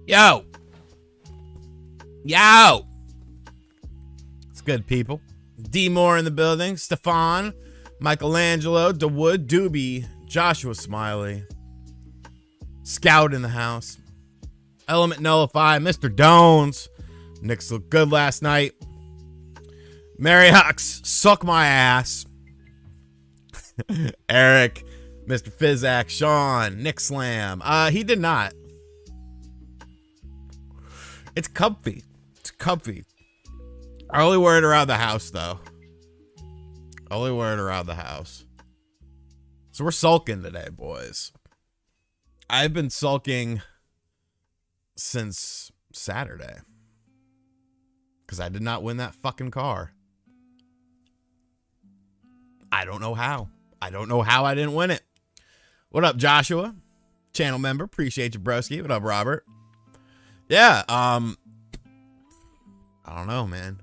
Yo. Yo. It's good, people. D Moore in the building. Stefan, Michelangelo, DeWood, Doobie, Joshua Smiley. Scout in the house. Element Nullify, Mr. Dones. Knicks looked good last night. Mary Hux, suck my ass. Eric, Mr. Fizak, Sean, Nick Slam. He did not. It's comfy. It's comfy. I only wear it around the house, though. I only wear it around the house. So we're sulking today, boys. I've been sulking since Saturday. Because I did not win that fucking car. I don't know how. I don't know how I didn't win it. What up, Joshua? Channel member. Appreciate you, broski. What up, Robert? Yeah, I don't know, man.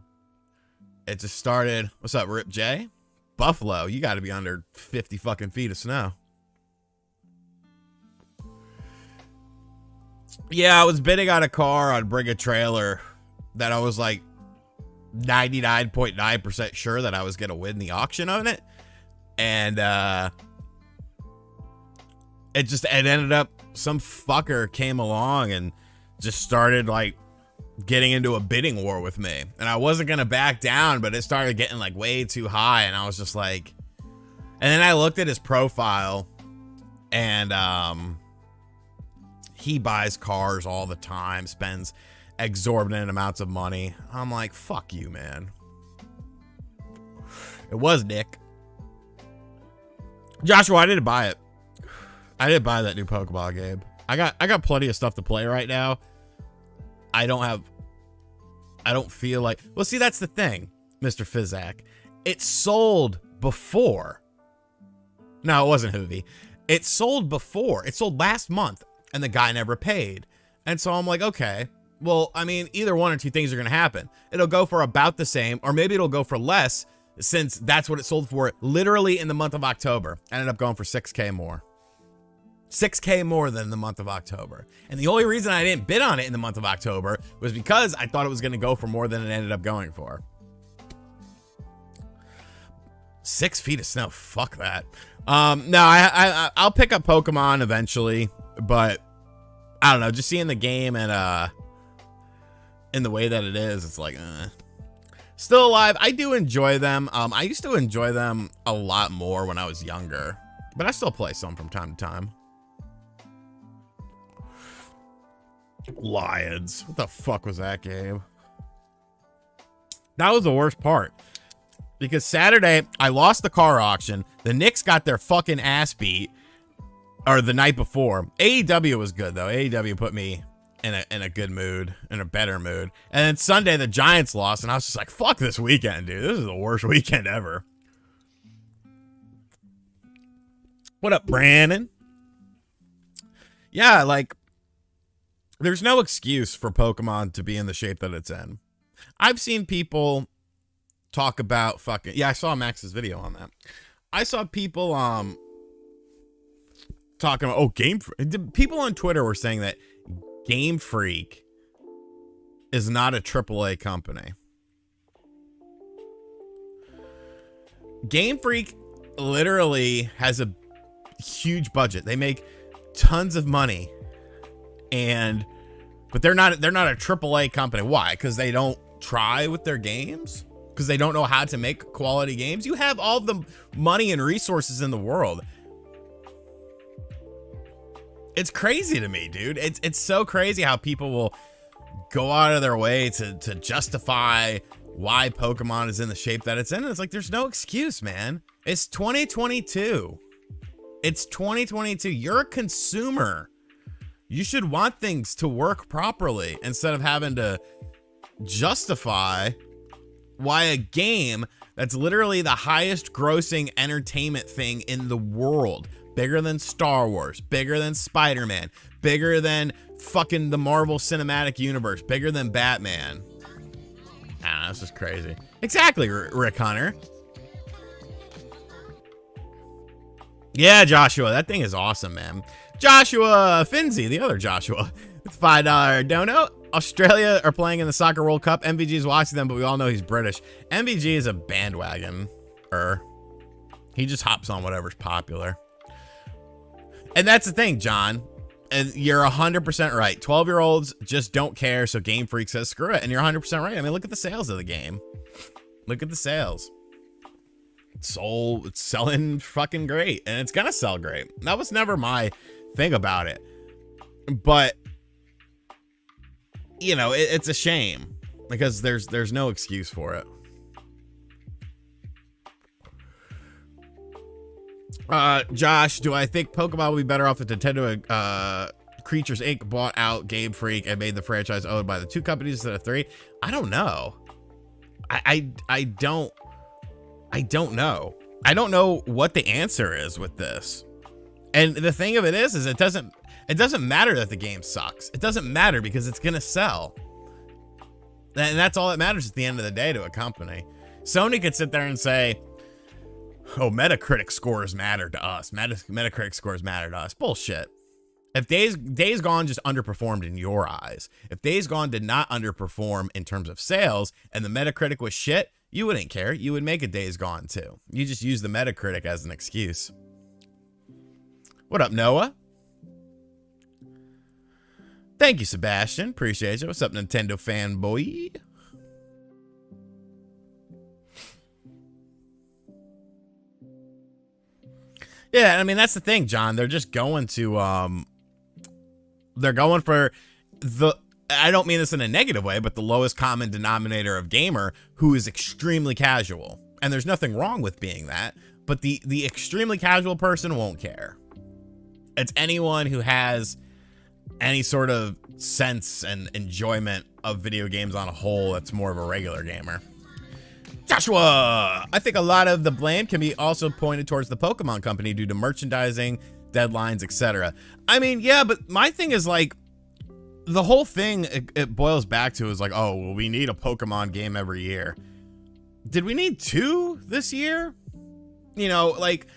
It just started. What's up, Rip J? Buffalo, you got to be under 50 fucking feet of snow. Yeah, I was bidding on a car on Bring a Trailer that I was like 99.9% sure that I was going to win the auction on it. And it ended up, some fucker came along and just started like getting into a bidding war with me, and I wasn't gonna back down, but it started getting like way too high, and I was just like, and then I looked at his profile, and he buys cars all the time, spends exorbitant amounts of money. I'm like, fuck you, man. It was Nick. Joshua, I didn't buy it. I didn't buy that new Pokemon game. I got plenty of stuff to play right now. I don't feel like, well, see, that's the thing, Mr. Fizak. It sold before. No, it wasn't Hoovy. It sold before. It sold last month, and the guy never paid. And so I'm like, okay, well, I mean, either one or two things are going to happen. It'll go for about the same, or maybe it'll go for less, since that's what it sold for literally in the month of October. Ended up going for 6K more. 6K more than the month of October. And the only reason I didn't bid on it in the month of October was because I thought it was going to go for more than it ended up going for. 6 feet of snow. Fuck that. No, I'll pick up Pokemon eventually, but I don't know. Just seeing the game and in the way that it is, it's like, Still alive. I do enjoy them. I used to enjoy them a lot more when I was younger, but I still play some from time to time. Lions. What the fuck was that game? That was the worst part. Because Saturday, I lost the car auction. The Knicks got their fucking ass beat. Or the night before. AEW was good, though. AEW put me in a good mood. In a better mood. And then Sunday, the Giants lost. And I was just like, fuck this weekend, dude. This is the worst weekend ever. What up, Brandon? Yeah, like, there's no excuse for Pokemon to be in the shape that it's in. I've seen people talk about fucking... Yeah, I saw Max's video on that. I saw people talking about... Oh, Game Freak. People on Twitter were saying that Game Freak is not a AAA company. Game Freak literally has a huge budget. They make tons of money. But they're not a AAA company. Why? Because they don't try with their games? Because they don't know how to make quality games? You have all the money and resources in the world. It's crazy to me, dude. It's so crazy how people will go out of their way to justify why Pokemon is in the shape that it's in. And it's like, there's no excuse, man. It's 2022. It's 2022. You're a consumer. You should want things to work properly instead of having to justify why a game that's literally the highest grossing entertainment thing in the world, bigger than Star Wars, bigger than Spider-Man, bigger than fucking the Marvel Cinematic Universe, bigger than Batman. I don't know, this is crazy. Exactly, Rick Hunter. Yeah, Joshua, that thing is awesome, man. Joshua Finzi, the other Joshua. It's $5 dono. Australia are playing in the Soccer World Cup. MVG is watching them, but we all know he's British. MVG is a bandwagon. He just hops on whatever's popular. And that's the thing, John. And you're 100% right. 12-year-olds just don't care, so Game Freak says screw it. And you're 100% right. I mean, look at the sales of the game. Look at the sales. It's selling fucking great, and it's gonna sell great. That was never my thing about it. But, you know, it's a shame because there's no excuse for it. Josh, do I think Pokemon would be better off if Nintendo Creatures Inc. bought out Game Freak and made the franchise owned by the two companies instead of three? I don't know. I don't know. I don't know what the answer is with this. And the thing of it is it doesn't matter that the game sucks. It doesn't matter because it's gonna sell. And that's all that matters at the end of the day to a company. Sony could sit there and say, oh, Metacritic scores matter to us. Metacritic scores matter to us. Bullshit. If Days Gone just underperformed in your eyes, if Days Gone did not underperform in terms of sales and the Metacritic was shit, you wouldn't care. You would make a Days Gone too. You just use the Metacritic as an excuse. What up, Noah? Thank you, Sebastian. Appreciate you. What's up, Nintendo fanboy? Yeah, I mean, that's the thing, John. They're just going to, they're going for the, I don't mean this in a negative way, but the lowest common denominator of gamer who is extremely casual. And there's nothing wrong with being that, but the extremely casual person won't care. It's anyone who has any sort of sense and enjoyment of video games on a whole that's more of a regular gamer. Joshua, I think a lot of the blame can be also pointed towards the Pokemon company due to merchandising, deadlines, etc. I mean, yeah, but my thing is like, the whole thing it boils back to is like, oh, well, we need a Pokemon game every year. Did we need 2 this year? You know, like,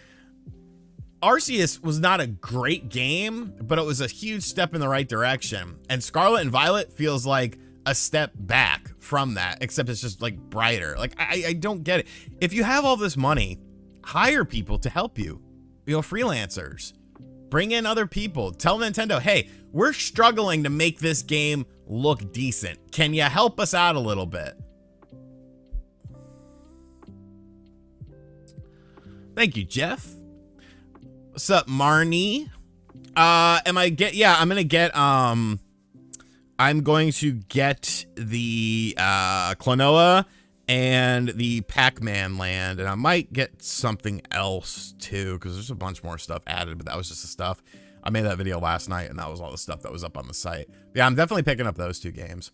Arceus was not a great game, but it was a huge step in the right direction. And Scarlet and Violet feels like a step back from that, except it's just like brighter. Like, I don't get it. If you have all this money, hire people to help you. You know, freelancers. Bring in other people. Tell Nintendo, hey, we're struggling to make this game look decent. Can you help us out a little bit? Thank you, Jeff. What's up, Marnie? I'm going to get the Klonoa and the Pac-Man land, and I might get something else too, because there's a bunch more stuff added, but that was just the stuff. I made that video last night, and that was all the stuff that was up on the site. Yeah, I'm definitely picking up those 2 games.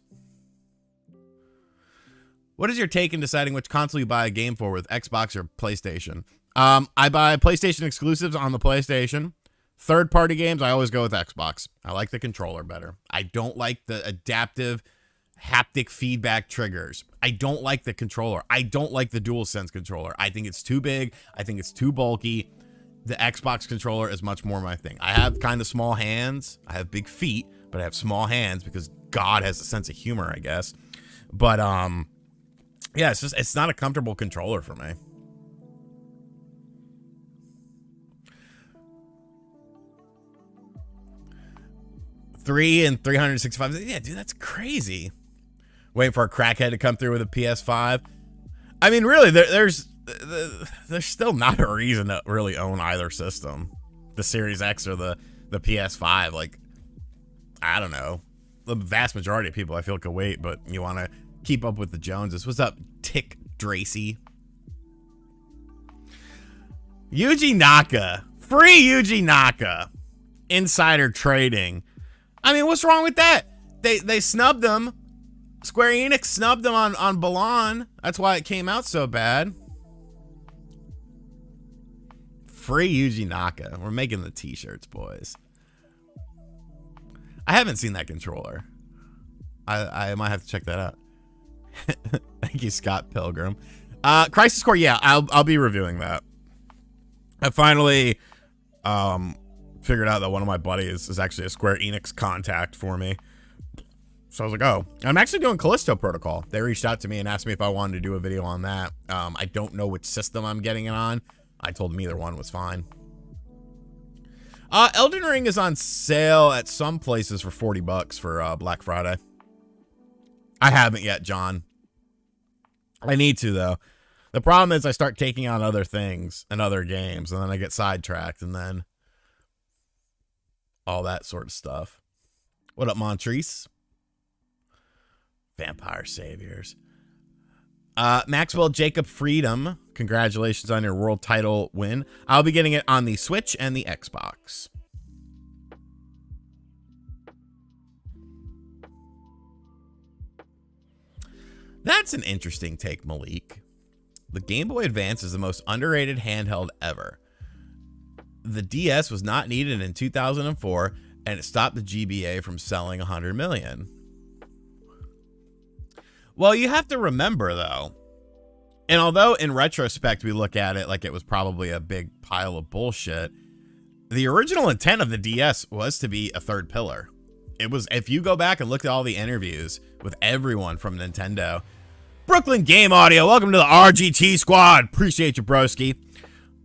What is your take in deciding which console you buy a game for, with Xbox or PlayStation? I buy PlayStation exclusives on the PlayStation. Third-party games, I always go with Xbox. I like the controller better. I don't like the adaptive haptic feedback triggers. I don't like the controller. I don't like the DualSense controller. I think it's too big. I think it's too bulky. The Xbox controller is much more my thing. I have kind of small hands. I have big feet, but I have small hands because God has a sense of humor, I guess. But, yeah, it's not a comfortable controller for me. $3 and $365. Yeah, dude, that's crazy. Waiting for a crackhead to come through with a PS5. I mean, really, there's still not a reason to really own either system, the Series X or the PS5. Like, I don't know. The vast majority of people I feel could wait, but you want to keep up with the Joneses. What's up, Tick Dracy? Yuji Naka, free Yuji Naka, insider trading. I mean, what's wrong with that? They snubbed him Square Enix snubbed them on Balan. That's why it came out so bad. Free Yuji Naka. We're making the t-shirts, boys. I haven't seen that controller. I might have to check that out. Thank you, Scott Pilgrim. Crisis Core, yeah, I'll be reviewing that. I finally figured out that one of my buddies is actually a Square Enix contact for me. So I was like, oh, I'm actually doing Callisto Protocol. They reached out to me and asked me if I wanted to do a video on that. I don't know which system I'm getting it on. I told them either one was fine. Elden Ring is on sale at some places for $40 for Black Friday. I haven't yet, John. I need to, though. The problem is I start taking on other things and other games, and then I get sidetracked, and then all that sort of stuff. What up, Montrese? Vampire Saviors. Maxwell Jacob Freedom, congratulations on your world title win. I'll be getting it on the Switch and the Xbox. That's an interesting take, Malik. The Game Boy Advance is the most underrated handheld ever. The DS was not needed in 2004, and it stopped the GBA from selling 100 million. Well, you have to remember, though, and although in retrospect we look at it like it was probably a big pile of bullshit, the original intent of the DS was to be a third pillar. It was, if you go back and look at all the interviews with everyone from Nintendo. Brooklyn Game Audio, welcome to the RGT squad. Appreciate you, broski.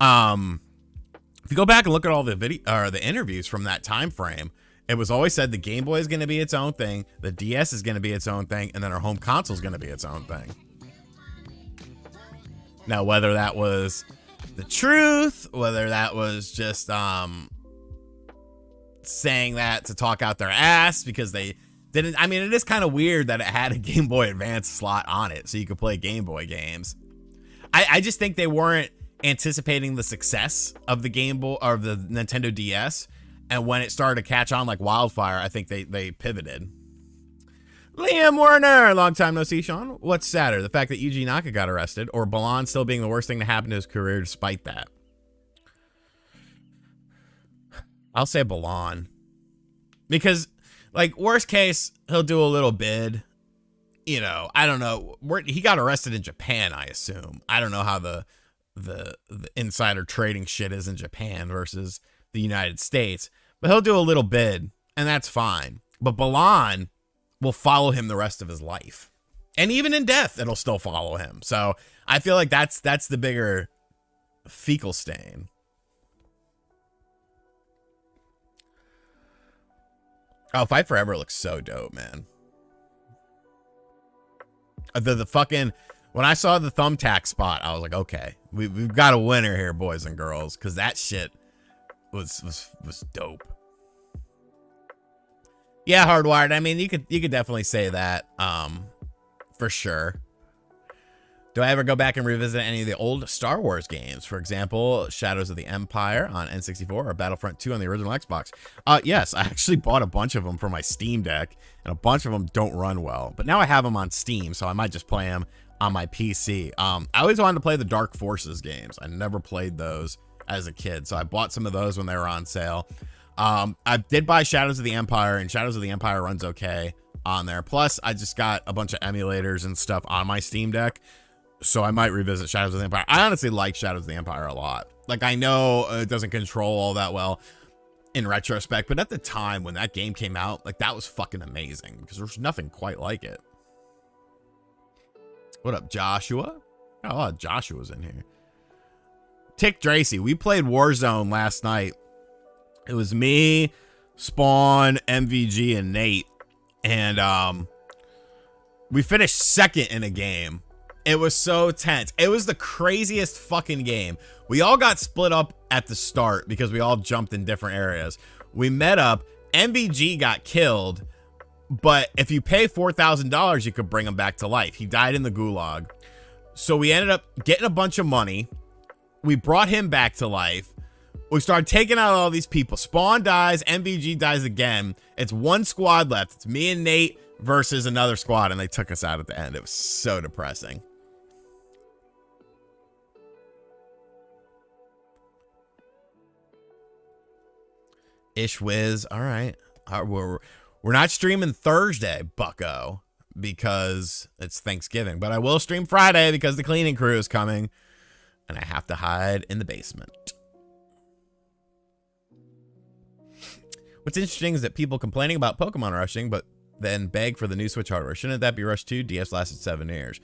If you go back and look at all the the interviews from that time frame, it was always said the Game Boy is going to be its own thing, the DS is going to be its own thing, and then our home console is going to be its own thing. Now, whether that was the truth, whether that was just saying that to talk out their ass because they didn't. I mean, it is kind of weird that it had a Game Boy Advance slot on it so you could play Game Boy games. I just think they weren't anticipating the success of the Game Boy or the Nintendo DS. And when it started to catch on like wildfire, I think they pivoted. Liam Werner, long time no see, Sean. What's sadder, the fact that Yuji Naka got arrested or Balan still being the worst thing to happen to his career despite that? I'll say Balan. Because, like, worst case, he'll do a little bid. You know, I don't know. He got arrested in Japan, I assume. I don't know how the insider trading shit is in Japan versus the United States. But he'll do a little bid, and that's fine. But Balan will follow him the rest of his life. And even in death, it'll still follow him. So I feel like that's the bigger fecal stain. Oh, Fight Forever looks so dope, man. The fucking, when I saw the thumbtack spot, I was like, okay, we've got a winner here, boys and girls, because that shit was dope. Yeah, Hardwired. I mean, you could definitely say that, for sure. Do I ever go back and revisit any of the old Star Wars games? For example, Shadows of the Empire on N64 or Battlefront 2 on the original Xbox? Yes, I actually bought a bunch of them for my Steam Deck, and a bunch of them don't run well. But now I have them on Steam, so I might just play them on my PC. I always wanted to play the Dark Forces games. I never played those as a kid, so I bought some of those when they were on sale. I did buy Shadows of the Empire, and Shadows of the Empire runs okay on there. Plus, I just got a bunch of emulators and stuff on my Steam Deck, so I might revisit Shadows of the Empire. I honestly like Shadows of the Empire a lot. Like, I know it doesn't control all that well in retrospect, but at the time when that game came out, like, that was fucking amazing because there's nothing quite like it. What up, Joshua? Got a lot of Joshua's in here. Tick Dracy, we played Warzone last night. It was me, Spawn, MVG, and Nate. And we finished second in a game. It was so tense. It was the craziest fucking game. We all got split up at the start because we all jumped in different areas. We met up. MVG got killed. But if you pay $4,000, you could bring him back to life. He died in the gulag. So we ended up getting a bunch of money. We brought him back to life. We started taking out all these people. Spawn dies. MVG dies again. It's one squad left. It's me and Nate, versus another squad, and they took us out at the end. It was so depressing. Ishwiz, all right. We're not streaming Thursday, bucko, because it's Thanksgiving, but I will stream Friday because the cleaning crew is coming, and I have to hide in the basement. What's interesting is that people complaining about Pokemon rushing, but then beg for the new Switch hardware. Shouldn't that be Rush 2? DS lasted 7 years.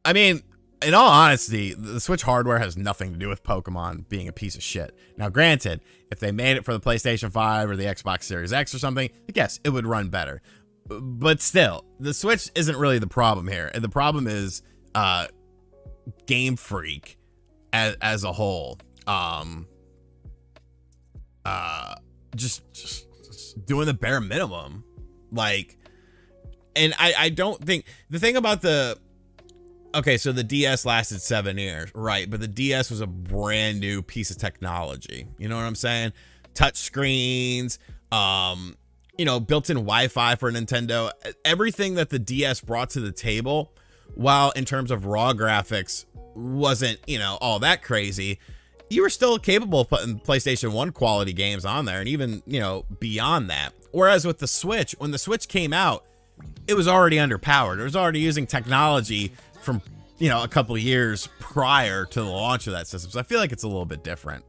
I mean, in all honesty, the Switch hardware has nothing to do with Pokemon being a piece of shit. Now, granted, if they made it for the PlayStation 5 or the Xbox Series X or something, I guess it would run better. But still, the Switch isn't really the problem here. And the problem is Game Freak as a whole. Just doing the bare minimum. Like, and I don't think the thing about the, okay, so the DS lasted 7 years, right? But the DS was a brand new piece of technology. You know what I'm saying? Touch screens, you know, built-in Wi-Fi for Nintendo. Everything that the DS brought to the table, while in terms of raw graphics wasn't, you know, all that crazy, you were still capable of putting PlayStation 1 quality games on there, and even, you know, beyond that. Whereas with the Switch, when the Switch came out, it was already underpowered. It was already using technology from, you know, a couple of years prior to the launch of that system. So I feel like it's a little bit different.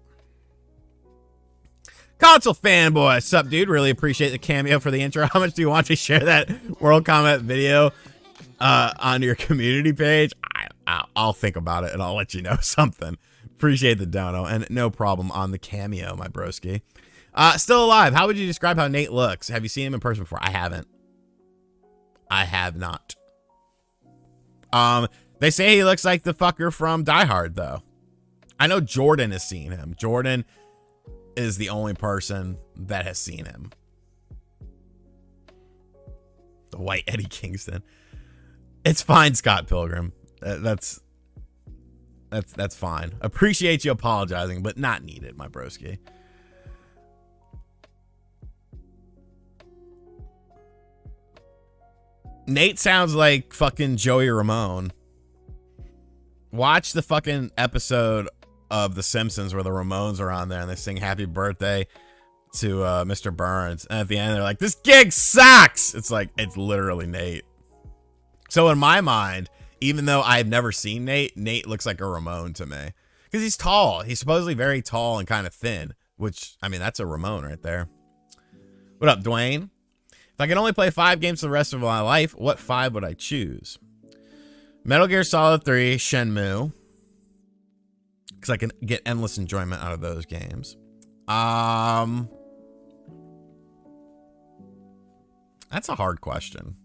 Console fanboy, sup, dude? Really appreciate the cameo for the intro. How much do you want to share that World Combat video on your community page? I'll think about it and I'll let you know something. Appreciate the dono, and no problem on the cameo, my broski. Still alive. How would you describe how Nate looks? Have you seen him in person before? I haven't. I have not. They say he looks like the fucker from Die Hard, though. I know Jordan has seen him. Jordan is the only person that has seen him. The white Eddie Kingston. It's fine, Scott Pilgrim. That's fine. Appreciate you apologizing, but not needed, my broski. Nate sounds like fucking Joey Ramone. Watch the fucking episode of The Simpsons where the Ramones are on there and they sing happy birthday to Mr. Burns. And at the end, they're like, this gig sucks. It's like, it's literally Nate. So in my mind, even though I've never seen Nate, Nate looks like a Ramone to me. Because he's tall. He's supposedly very tall and kind of thin. Which, I mean, that's a Ramone right there. What up, Dwayne? If I could only play 5 games for the rest of my life, what 5 would I choose? Metal Gear Solid 3, Shenmue. Because I can get endless enjoyment out of those games. That's a hard question.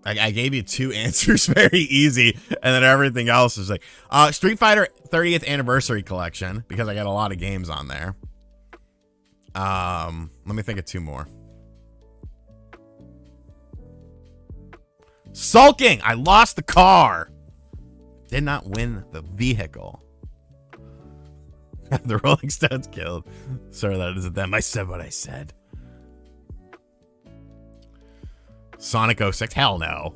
I gave you 2 answers very easy, and then everything else is like Street Fighter 30th Anniversary Collection, because I got a lot of games on there. Let me think of 2 more. Sulking! I lost the car! Did not win the vehicle. The Rolling Stones killed. Sorry, that isn't them. I said what I said. Sonic 06, hell no.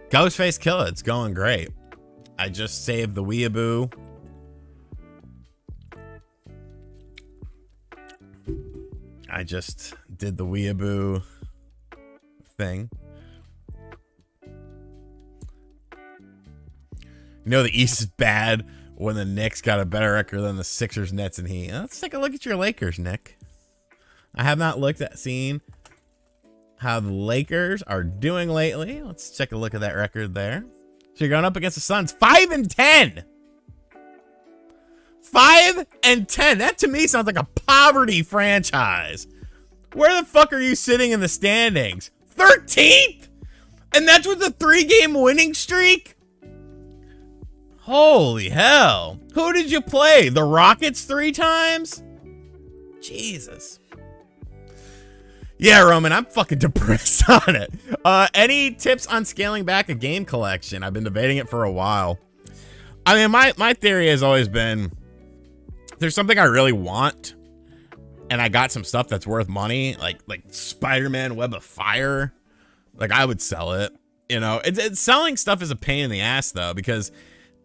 Ghostface Killer, it's going great. I just saved the Weeaboo. I just did the Weeaboo thing. You know the East is bad when the Knicks got a better record than the Sixers, Nets, and Heat. Let's take a look at your Lakers, Nick. I have not seen how the Lakers are doing lately. Let's take a look at that record there. So you're going up against the Suns. 5-10. 5-10. That to me sounds like a poverty franchise. Where the fuck are you sitting in the standings? 13th? And that's with a 3-game winning streak? Holy hell. Who did you play? The Rockets 3 times? Jesus. Yeah, Roman, I'm fucking depressed on it. Any tips on scaling back a game collection? I've been debating it for a while. I mean, my theory has always been, there's something I really want, and I got some stuff that's worth money, like Spider-Man Web of Fire. Like, I would sell it. You know, it's selling stuff is a pain in the ass, though, because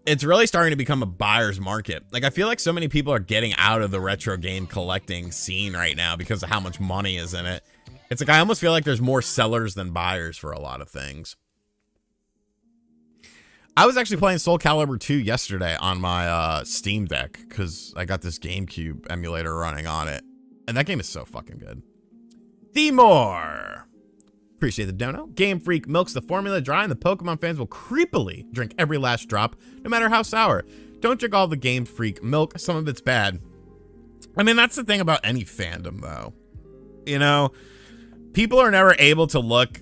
it's really starting to become a buyer's market. Like, I feel like so many people are getting out of the retro game collecting scene right now because of how much money is in it. It's like, I almost feel like there's more sellers than buyers for a lot of things. I was actually playing Soul Calibur 2 yesterday on my Steam Deck because I got this GameCube emulator running on it. And that game is so fucking good. Themore. Appreciate the dono. Game Freak milks the formula dry, and the Pokemon fans will creepily drink every last drop, no matter how sour. Don't drink all the Game Freak milk. Some of it's bad. I mean, that's the thing about any fandom, though. You know, people are never able to look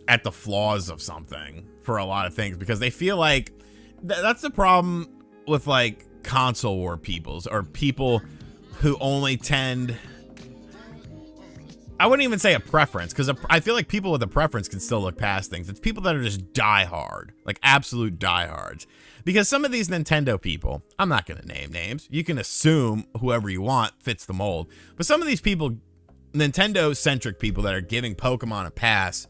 at the flaws of something for a lot of things because they feel like that's the problem with like console war peoples or people who only tend, I wouldn't even say a preference, because I feel like people with a preference can still look past things. It's people that are just diehard, like absolute diehards. Because some of these Nintendo people, I'm not going to name names. You can assume whoever you want fits the mold. But some of these people, Nintendo-centric people that are giving Pokemon a pass,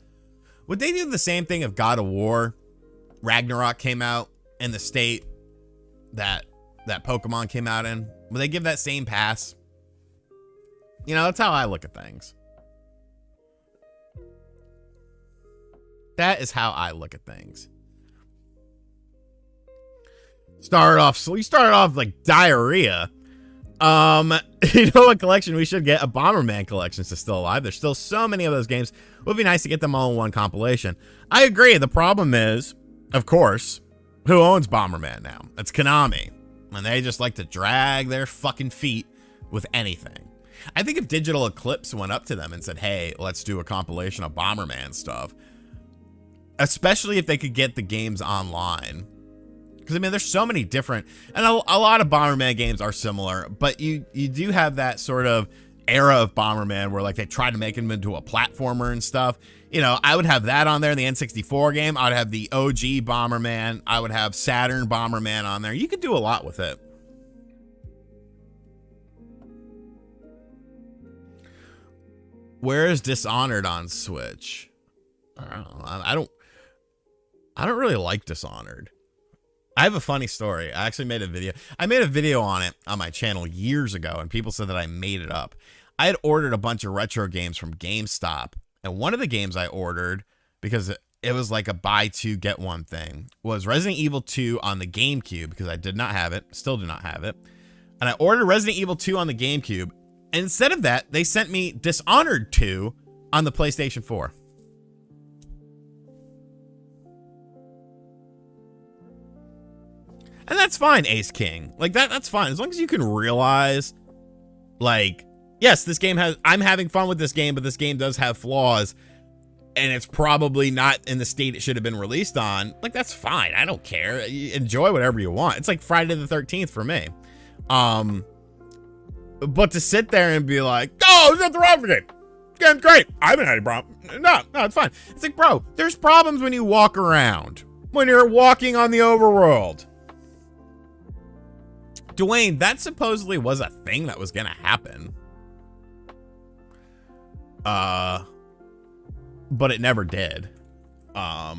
would they do the same thing if God of War Ragnarok came out in the state that Pokemon came out in? Would they give that same pass? You know, that's how I look at things. That is how I look at things. You started off like diarrhea. You know what collection we should get? A Bomberman collection is still alive. There's still so many of those games. It would be nice to get them all in one compilation. I agree. The problem is, of course, who owns Bomberman now? It's Konami. And they just like to drag their fucking feet with anything. I think if Digital Eclipse went up to them and said, hey, let's do a compilation of Bomberman stuff, especially if they could get the games online. Because, I mean, there's so many different, and a lot of Bomberman games are similar, but you do have that sort of era of Bomberman where, like, they tried to make him into a platformer and stuff. You know, I would have that on there in the N64 game. I would have the OG Bomberman. I would have Saturn Bomberman on there. You could do a lot with it. Where is Dishonored on Switch? I don't really like Dishonored. I have a funny story. I actually made a video. I made a video on it on my channel years ago, and people said that I made it up. I had ordered a bunch of retro games from GameStop, and one of the games I ordered, because it was like a buy two, get one thing, was Resident Evil 2 on the GameCube, because I did not have it, still do not have it. And I ordered Resident Evil 2 on the GameCube, and instead of that, they sent me Dishonored 2 on the PlayStation 4. And that's fine, Ace King. Like, that's fine. As long as you can realize, like, yes, this game has, I'm having fun with this game, but this game does have flaws, and it's probably not in the state it should have been released on. Like, that's fine. I don't care. You enjoy whatever you want. It's like Friday the 13th for me. But to sit there and be like, oh, there's nothing wrong with it. Game's great. I haven't had any problem. No, it's fine. It's like, bro, there's problems when you walk around. When you're walking on the overworld. Dwayne, that supposedly was a thing that was gonna happen. But it never did. I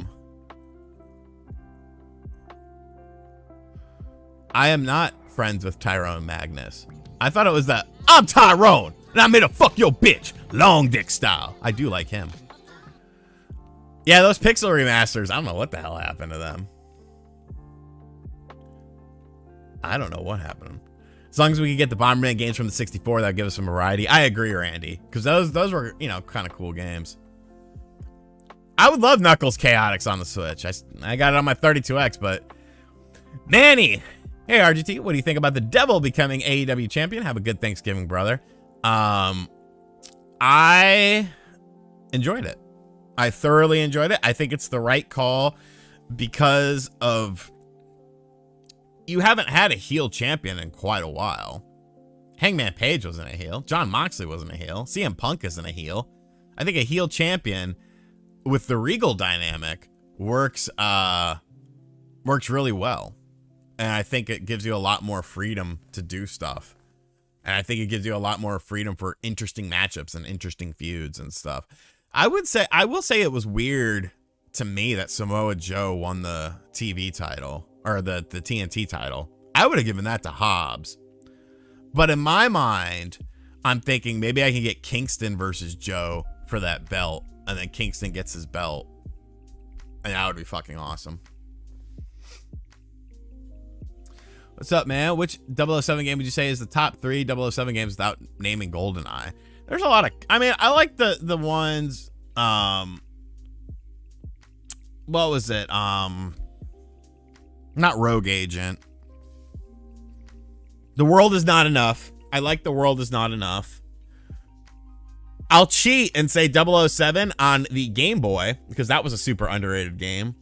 am not friends with Tyrone Magnus. I thought it was that, I'm Tyrone, and I'm here to fuck your bitch, long dick style. I do like him. Yeah, those Pixel remasters, I don't know what the hell happened to them. I don't know what happened. As long as we can get the Bomberman games from the 64, that'll give us some variety. I agree, Randy, because those were, you know, kind of cool games. I would love Knuckles Chaotix on the Switch. I got it on my 32X, but Manny, hey RGT, what do you think about the Devil becoming AEW champion? Have a good Thanksgiving, brother. I enjoyed it. I thoroughly enjoyed it. I think it's the right call because of, you haven't had a heel champion in quite a while. Hangman Page wasn't a heel. Jon Moxley wasn't a heel. CM Punk isn't a heel. I think a heel champion with the Regal dynamic works really well. And I think it gives you a lot more freedom to do stuff. And I think it gives you a lot more freedom for interesting matchups and interesting feuds and stuff. I will say it was weird to me that Samoa Joe won the TV title, or the TNT title. I would have given that to Hobbs. But in my mind, I'm thinking maybe I can get Kingston versus Joe for that belt, and then Kingston gets his belt. And that would be fucking awesome. What's up, man? Which 007 game would you say is the top 3 007 games without naming GoldenEye? There's a lot of, I mean, I like the ones, what was it? Not Rogue Agent. The World Is Not Enough. I like The World Is Not Enough. I'll cheat and say 007 on the Game Boy, because that was a super underrated game.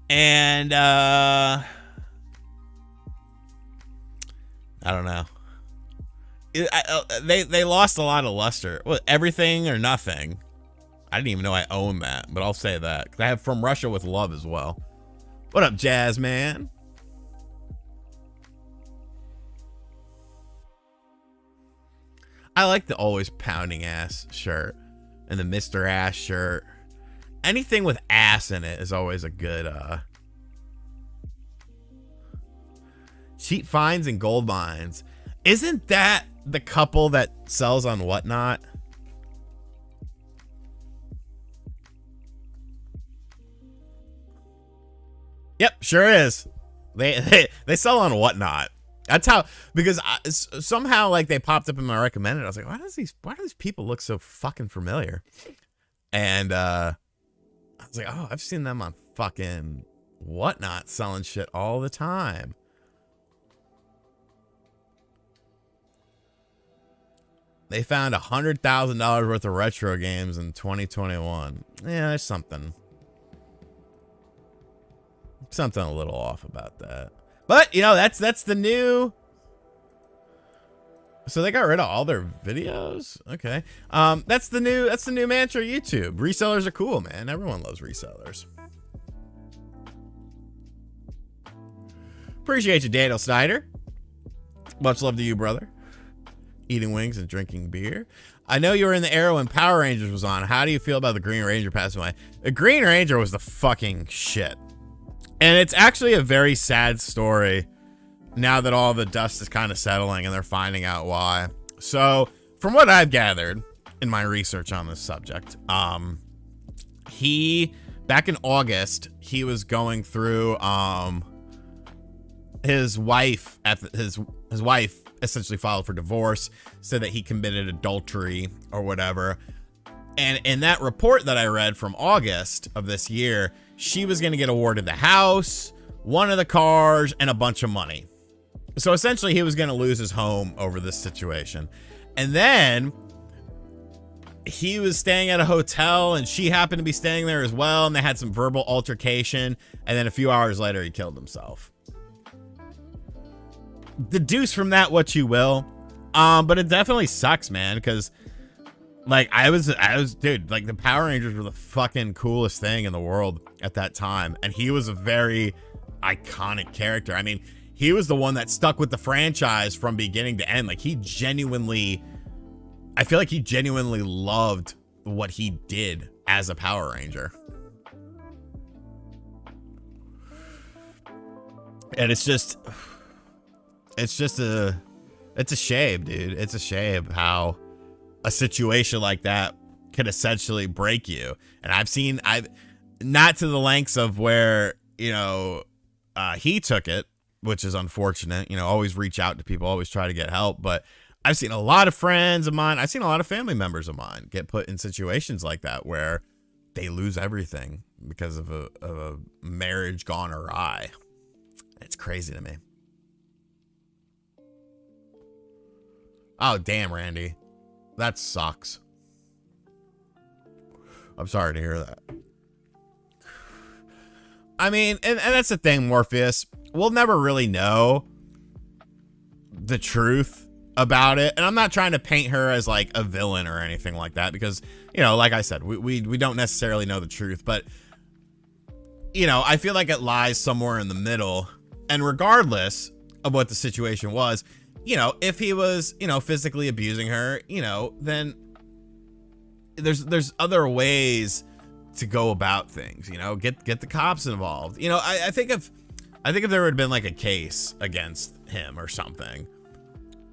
And, I don't know. They lost a lot of luster. Well, Everything or Nothing. I didn't even know I owned that, but I'll say that because I have From Russia with Love as well. What up, Jazz Man? I like the always pounding ass shirt and the Mr. Ass shirt. Anything with ass in it is always a good cheap finds and gold mines. Isn't that the couple that sells on Whatnot? Yep, sure is. They sell on Whatnot. That's how, because somehow like they popped up in my recommended. I was like, why do these people look so fucking familiar? And I was like, oh, I've seen them on fucking Whatnot selling shit all the time. They found $100,000 worth of retro games in 2021. Yeah, there's something a little off about that. But you know, that's the new. So they got rid of all their videos. Okay, that's the new mantra of YouTube. Resellers are cool, man. Everyone loves resellers. Appreciate you, Daniel Snyder. Much love to you, brother. Eating wings and drinking beer. I know you were in the era when Power Rangers was on. How do you feel about the Green Ranger passing away? The Green Ranger was the fucking shit. And it's actually a very sad story now that all the dust is kind of settling and they're finding out why. So from what I've gathered in my research on this subject, he, back in August, he was going through, his wife essentially filed for divorce, said that he committed adultery or whatever. And in that report that I read from August of this year, she was going to get awarded the house, one of the cars, and a bunch of money. So essentially he was going to lose his home over this situation. And then he was staying at a hotel and she happened to be staying there as well. And they had some verbal altercation. And then a few hours later, he killed himself. Deduce from that what you will, but it definitely sucks, man, because like I was dude, like the Power Rangers were the fucking coolest thing in the world at that time, and he was a very iconic character. I mean, he was the one that stuck with the franchise from beginning to end. Like I feel like he genuinely loved what he did as a Power Ranger. And it's a shame, dude. It's a shame how a situation like that could essentially break you. And I've not to the lengths of where, you know, he took it, which is unfortunate. You know, always reach out to people, always try to get help. But I've seen a lot of friends of mine, I've seen a lot of family members of mine get put in situations like that where they lose everything because of a marriage gone awry. It's crazy to me. Oh, damn, Randy. That sucks. I'm sorry to hear that. I mean, and that's the thing, Morpheus. We'll never really know the truth about it. And I'm not trying to paint her as like a villain or anything like that because, you know, like I said, we don't necessarily know the truth. But, you know, I feel like it lies somewhere in the middle And regardless of what the situation was, you know, if he was, you know, physically abusing her, you know, then there's other ways to go about things, you know, get the cops involved. You know, I think if there had been like a case against him or something,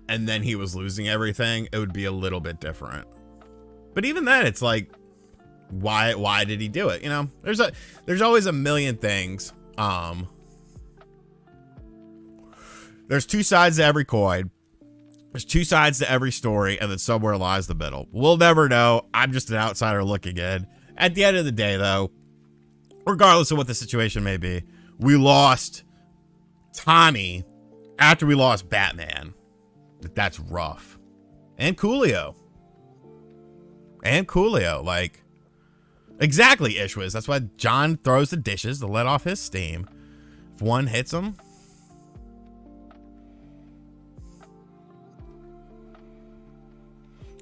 and then he was losing everything, it would be a little bit different. But even then, it's like, why did he do it? You know, there's always a million things. There's two sides to every coin. There's two sides to every story, and then somewhere lies the middle. We'll never know. I'm just an outsider looking in. At the end of the day, though, regardless of what the situation may be, we lost Tommy after we lost Batman. That's rough. And Coolio. Like, exactly, Ishwiz. That's why John throws the dishes to let off his steam. If one hits him.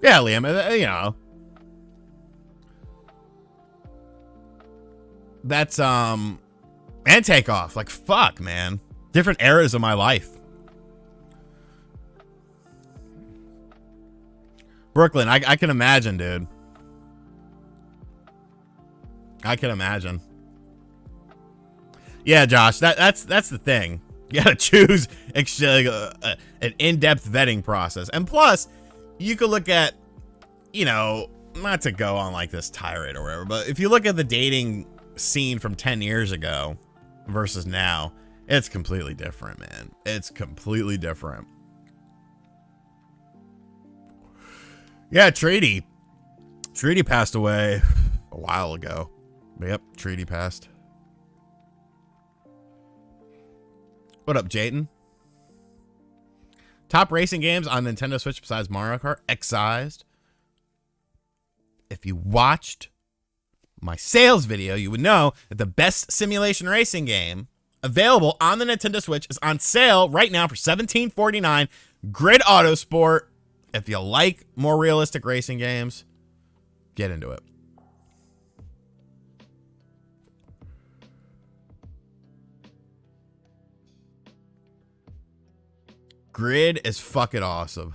Yeah, Liam, you know. That's, and Takeoff. Like, fuck, man. Different eras of my life. Brooklyn, I can imagine, dude. I can imagine. Yeah, Josh, that's the thing. You gotta choose an in-depth vetting process. And plus, you could look at, you know, not to go on like this tirade or whatever, but if you look at the dating scene from 10 years ago versus now, it's completely different, man. It's completely different. Yeah, Treaty passed away a while ago. Yep, Treaty passed. What up, Jayden? Top racing games on Nintendo Switch besides Mario Kart? Excised. If you watched my sales video, you would know that the best simulation racing game available on the Nintendo Switch is on sale right now for $17.49. Grid Autosport. If you like more realistic racing games, get into it. Grid is fucking awesome.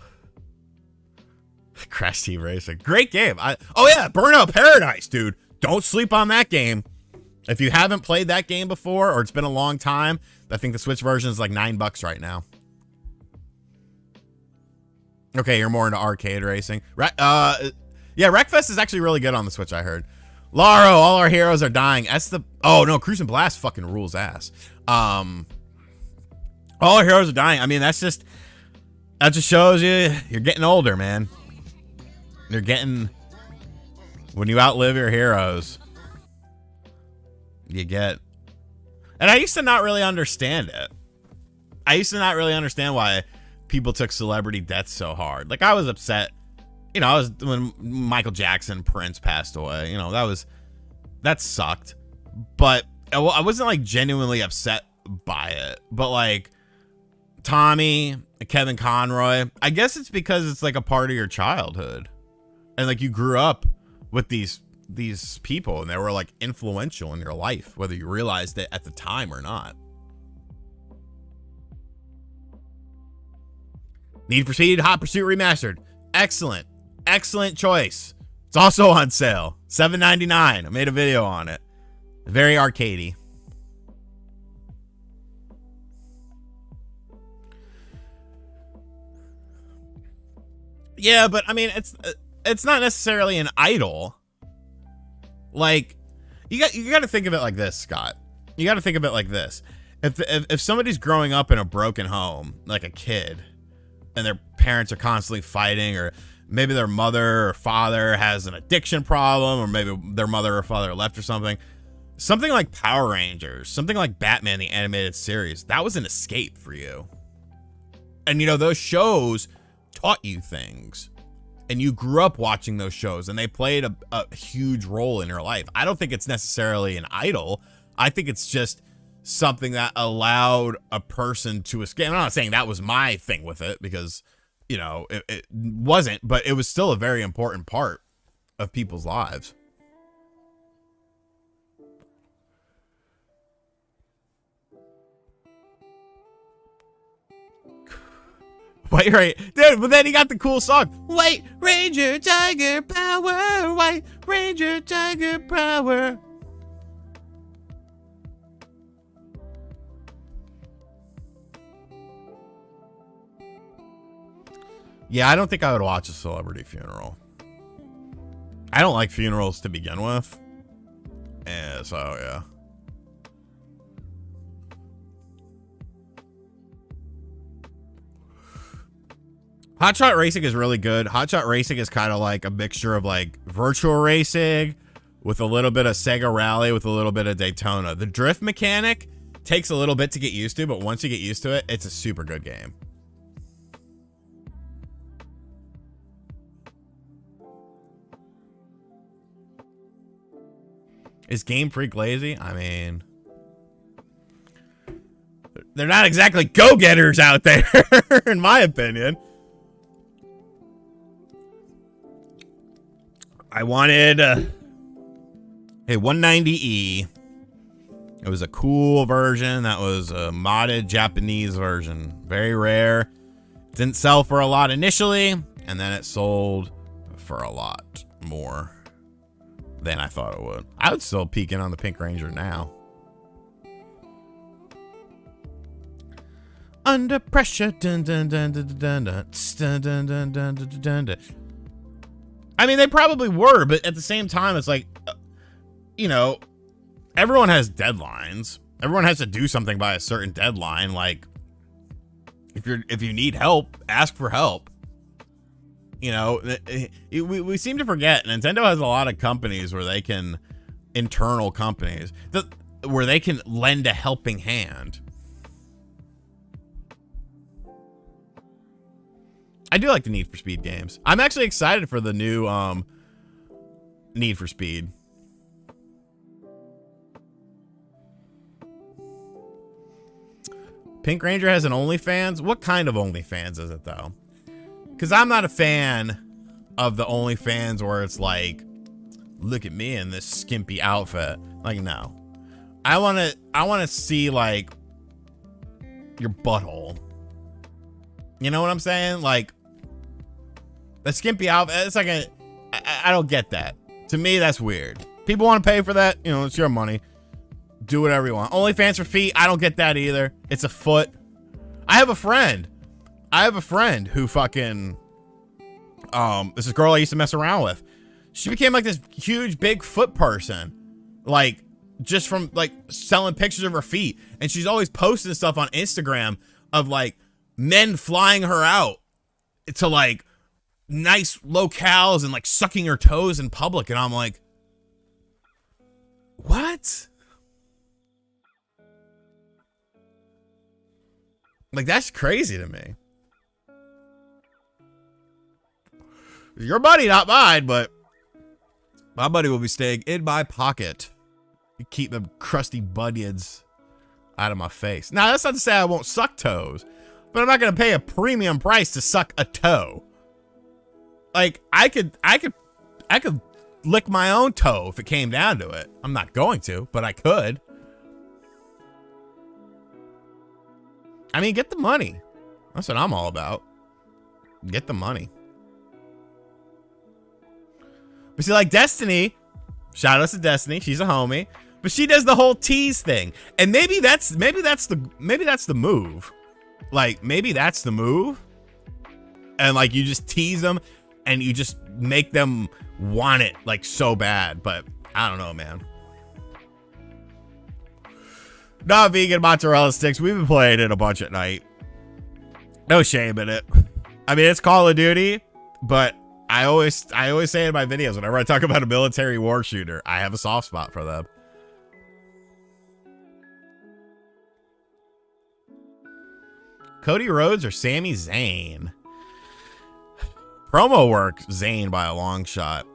Crash Team Racing. Great game. Oh yeah, Burnout Paradise, dude. Don't sleep on that game. If you haven't played that game before, or it's been a long time, I think the Switch version is like $9 right now. Okay, you're more into arcade racing. Yeah, Wreckfest is actually really good on the Switch, I heard. Laro, all our heroes are dying. Oh no, Cruise and Blast fucking rules ass. All our heroes are dying. I mean, that just shows you're getting older, man. When you outlive your heroes, you get. And I used to not really understand it. I used to not really understand why people took celebrity deaths so hard. Like, I was upset, you know, when Michael Jackson, Prince passed away, you know, that sucked. But I wasn't like genuinely upset by it. But like Tommy, Kevin Conroy, I guess it's because it's like a part of your childhood. And like you grew up with these people and they were like influential in your life, whether you realized it at the time or not. Need for Speed Hot Pursuit Remastered. Excellent. Excellent choice. It's also on sale. $7.99. I made a video on it. Very arcadey. Yeah, but I mean, it's not necessarily an idol. Like, you got to think of it like this, Scott. You got to think of it like this. If somebody's growing up in a broken home, like a kid, and their parents are constantly fighting, or maybe their mother or father has an addiction problem, or maybe their mother or father left or something like Power Rangers, something like Batman, the animated series, that was an escape for you. And, you know, those shows taught you things. And you grew up watching those shows, and they played a huge role in your life. I don't think it's necessarily an idol. I think it's just something that allowed a person to escape. I'm not saying that was my thing with it, because, you know, it wasn't, but it was still a very important part of people's lives. White dude, but then he got the cool song. White Ranger Tiger Power. White Ranger Tiger Power. Yeah, I don't think I would watch a celebrity funeral. I don't like funerals to begin with. Yeah, so yeah. Hot Shot Racing is really good. Hot Shot Racing is kind of like a mixture of like virtual racing with a little bit of Sega Rally with a little bit of Daytona. The drift mechanic takes a little bit to get used to, but once you get used to it, it's a super good game. Is Game Freak lazy? I mean, they're not exactly go-getters out there, in my opinion. I wanted a 190E. It was a cool version. That was a modded Japanese version. Very rare. Didn't sell for a lot initially, and then it sold for a lot more than I thought it would. I would still peek in on the Pink Ranger now. Under pressure. Dun, dun, dun, dun, dun, dun, dun, dun, dun, dun, dun, dun. I mean, they probably were, but at the same time, it's like, you know, everyone has deadlines. Everyone has to do something by a certain deadline. Like, if you need help, ask for help. You know, we seem to forget Nintendo has a lot of companies where they can, internal companies, where they can lend a helping hand. I do like the Need for Speed games. I'm actually excited for the new Need for Speed. Pink Ranger has an OnlyFans? What kind of OnlyFans is it, though? Because I'm not a fan of the OnlyFans where it's like, look at me in this skimpy outfit. Like, no. I want to see, like, your butthole. You know what I'm saying? Like, a skimpy outfit, it's like I don't get that. To me, that's weird. People want to pay for that, you know, it's your money. Do whatever you want. OnlyFans for feet, I don't get that either. It's a foot. I have a friend who fucking, this is a girl I used to mess around with. She became like this huge, big foot person. Like, just from like selling pictures of her feet. And she's always posting stuff on Instagram of like men flying her out to like nice locales and like sucking her toes in public. And I'm like, what? Like, that's crazy to me. Your buddy, not mine, but my buddy will be staying in my pocket. You keep them crusty bunions out of my face. Now, that's not to say I won't suck toes, but I'm not going to pay a premium price to suck a toe. Like, I could lick my own toe if it came down to it. I'm not going to, but I could. I mean, get the money. That's what I'm all about. Get the money. But see, like Destiny, shout out to Destiny, she's a homie, but she does the whole tease thing. And maybe that's the move. Like, maybe that's the move. And like, you just tease them and you just make them want it like so bad. But I don't know, man. Not vegan mozzarella sticks. We've been playing it a bunch at night. No shame in it. I mean, it's Call of Duty, but I always say in my videos, whenever I talk about a military war shooter, I have a soft spot for them. Cody Rhodes or Sami Zayn? Promo work, Zayn by a long shot.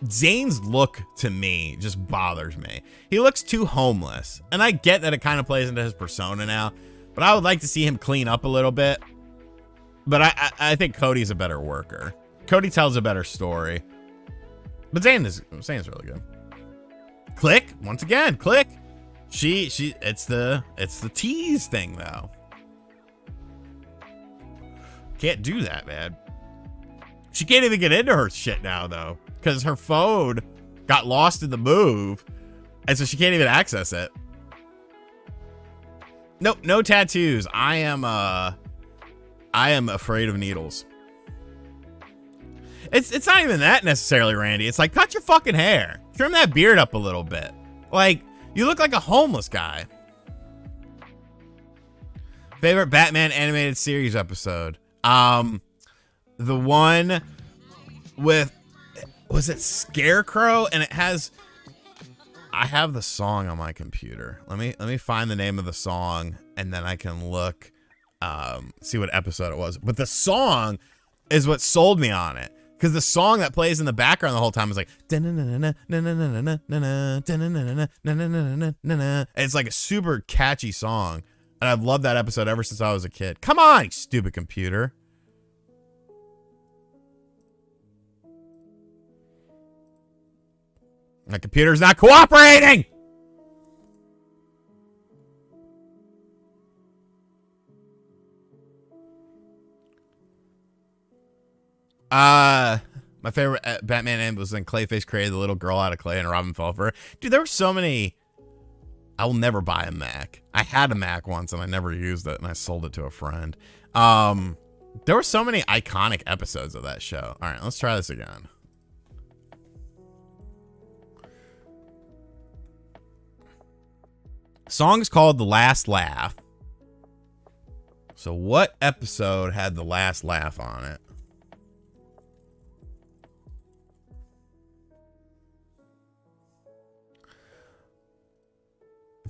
Zayn's look to me just bothers me. He looks too homeless, and I get that it kind of plays into his persona now, but I would like to see him clean up a little bit. But I think Cody's a better worker. Cody tells a better story, but Zayn's really good. Click once again. Click. It's the tease thing though. Can't do that, man. She can't even get into her shit now, though, because her phone got lost in the move, and so she can't even access it. Nope, no tattoos. I am afraid of needles. It's not even that necessarily, Randy. It's like, cut your fucking hair. Trim that beard up a little bit. Like, you look like a homeless guy. Favorite Batman animated series episode? The one with, was it Scarecrow? And it has, I have the song on my computer. Let me find the name of the song, and then I can look, see what episode it was. But the song is what sold me on it, because the song that plays in the background the whole time is like, it's like a super catchy song, and I've loved that episode ever since I was a kid. Come on, you stupid computer. My computer's not cooperating. My favorite Batman end was when Clayface created the little girl out of clay and Robin fell for her. Dude, there were so many. I will never buy a Mac. I had a Mac once and I never used it, and I sold it to a friend. There were so many iconic episodes of that show. All right, let's try this again. Song's called The Last Laugh. So what episode had The Last Laugh on it?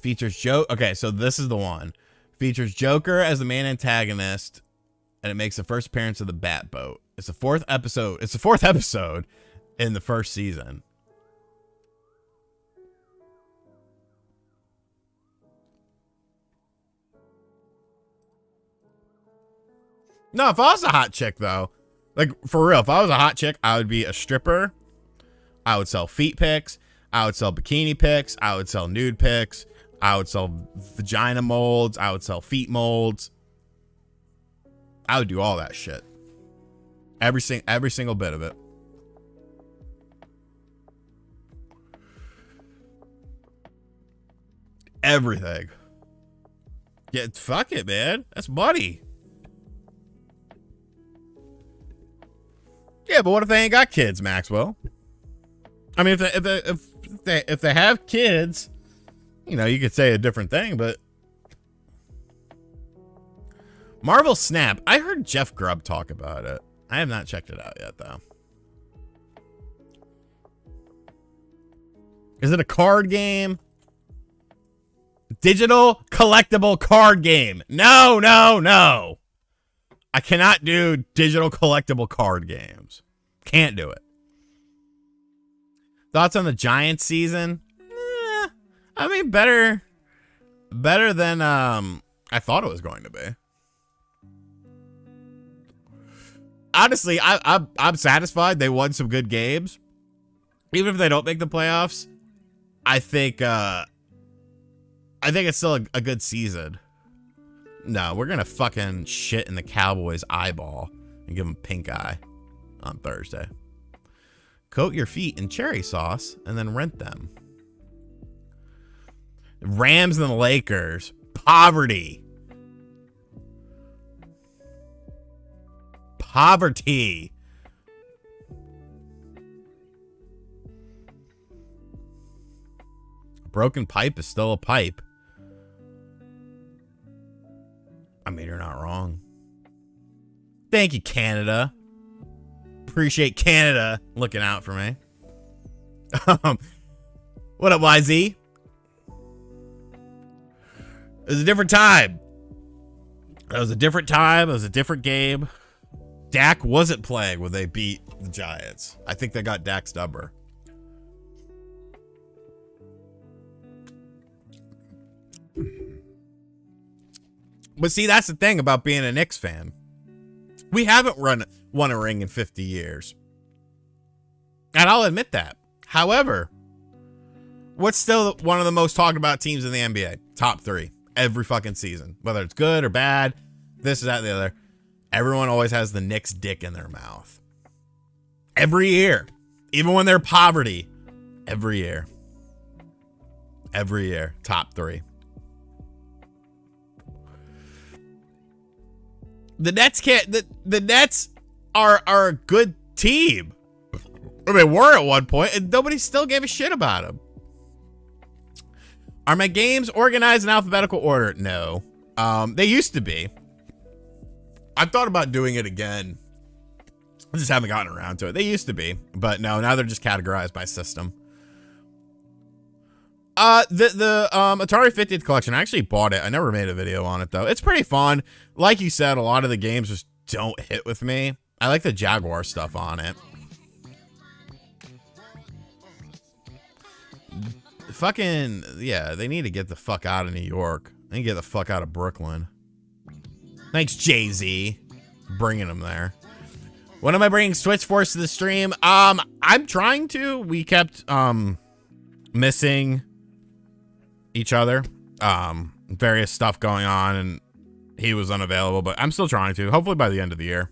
Features Joe. Okay, so this is the one. Features Joker as the main antagonist, and it makes the first appearance of the Bat Boat. It's the fourth episode. It's the fourth episode in the first season. No, if I was a hot chick, though, like, for real, if I was a hot chick, I would be a stripper. I would sell feet pics. I would sell bikini pics. I would sell nude pics. I would sell vagina molds. I would sell feet molds. I would do all that shit. Every single bit of it. Everything. Yeah, fuck it, man. That's money. Yeah, but what if they ain't got kids, Maxwell? I mean, if they have kids, you know, you could say a different thing, but Marvel Snap. I heard Jeff Grubb talk about it. I have not checked it out yet, though. Is it a card game? Digital collectible card game. No, no, no. I cannot do digital collectible card games. Can't do it. Thoughts on the Giants season? I mean, better than I thought it was going to be. Honestly, I'm satisfied. They won some good games. Even if they don't make the playoffs, I think it's still a good season. No, we're gonna fucking shit in the Cowboys' eyeball and give them pink eye on Thursday. Coat your feet in cherry sauce and then rent them. Rams and the Lakers. Poverty. Poverty. A broken pipe is still a pipe. I mean, you're not wrong. Thank you, Canada. Appreciate Canada looking out for me. What up, YZ? It was a different time. It was a different time. It was a different game. Dak wasn't playing when they beat the Giants. I think they got Dak's number. But see, that's the thing about being a Knicks fan. We haven't won a ring in 50 years. And I'll admit that. However, what's still one of the most talked about teams in the NBA? Top three. Every fucking season. Whether it's good or bad, this, that, the other. Everyone always has the Knicks dick in their mouth. Every year. Even when they're poverty. Every year. Every year. Top 3. The Nets can't. The Nets are a good team. Or they were at one point, and nobody still gave a shit about them. Are my games organized in alphabetical order? No. They used to be. I've thought about doing it again. I just haven't gotten around to it. They used to be, but no, now they're just categorized by system. The Atari 50th collection, I actually bought it. I never made a video on it though. It's pretty fun. Like you said, a lot of the games just don't hit with me. I like the Jaguar stuff on it. Fucking, yeah, they need to get the fuck out of New York. They need to get the fuck out of Brooklyn. Thanks, Jay-Z, bringing them there. When am I bringing Switch Force to the stream? I'm trying to. We kept missing each other. Various stuff going on, and he was unavailable, but I'm still trying to. Hopefully by the end of the year.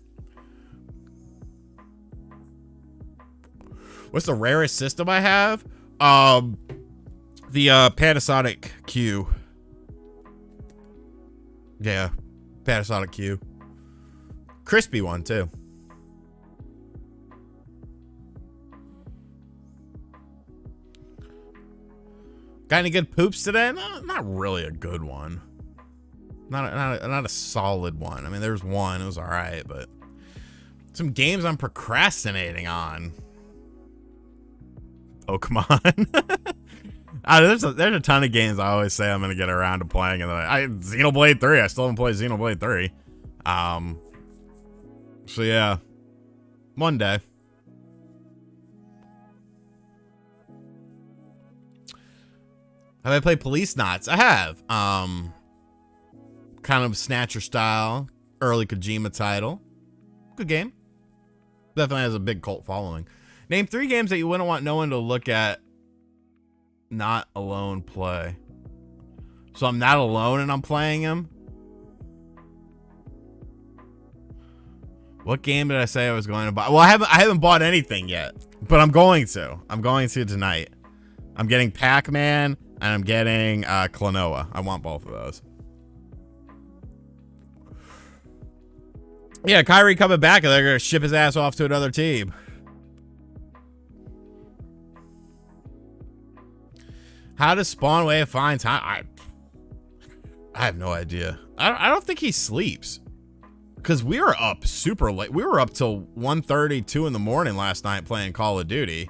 What's the rarest system I have? The Panasonic Q. Yeah, Panasonic Q. Crispy one too. Got any good poops today? No, not really a good one. Not a solid one. I mean, there's one. It was all right, but some games I'm procrastinating on. Oh, come on. There's a ton of games I always say I'm gonna get around to playing, and then Xenoblade 3. I still haven't played Xenoblade 3. So yeah, one day. Have I played Police Knots? I have. Kind of Snatcher style, early Kojima title. Good game. Definitely has a big cult following. Name 3 games that you wouldn't want no one to look at, not alone play. So I'm not alone and I'm playing them. What game did I say I was going to buy? Well, I haven't bought anything yet, but I'm going to. I'm going to tonight. I'm getting Pac-Man and I'm getting Klonoa. I want both of those. Yeah, Kyrie coming back and they're going to ship his ass off to another team. How does Spawn Way find time? I have no idea. I don't think he sleeps. Because we were up super late. We were up till 1:30, 2 in the morning last night playing Call of Duty.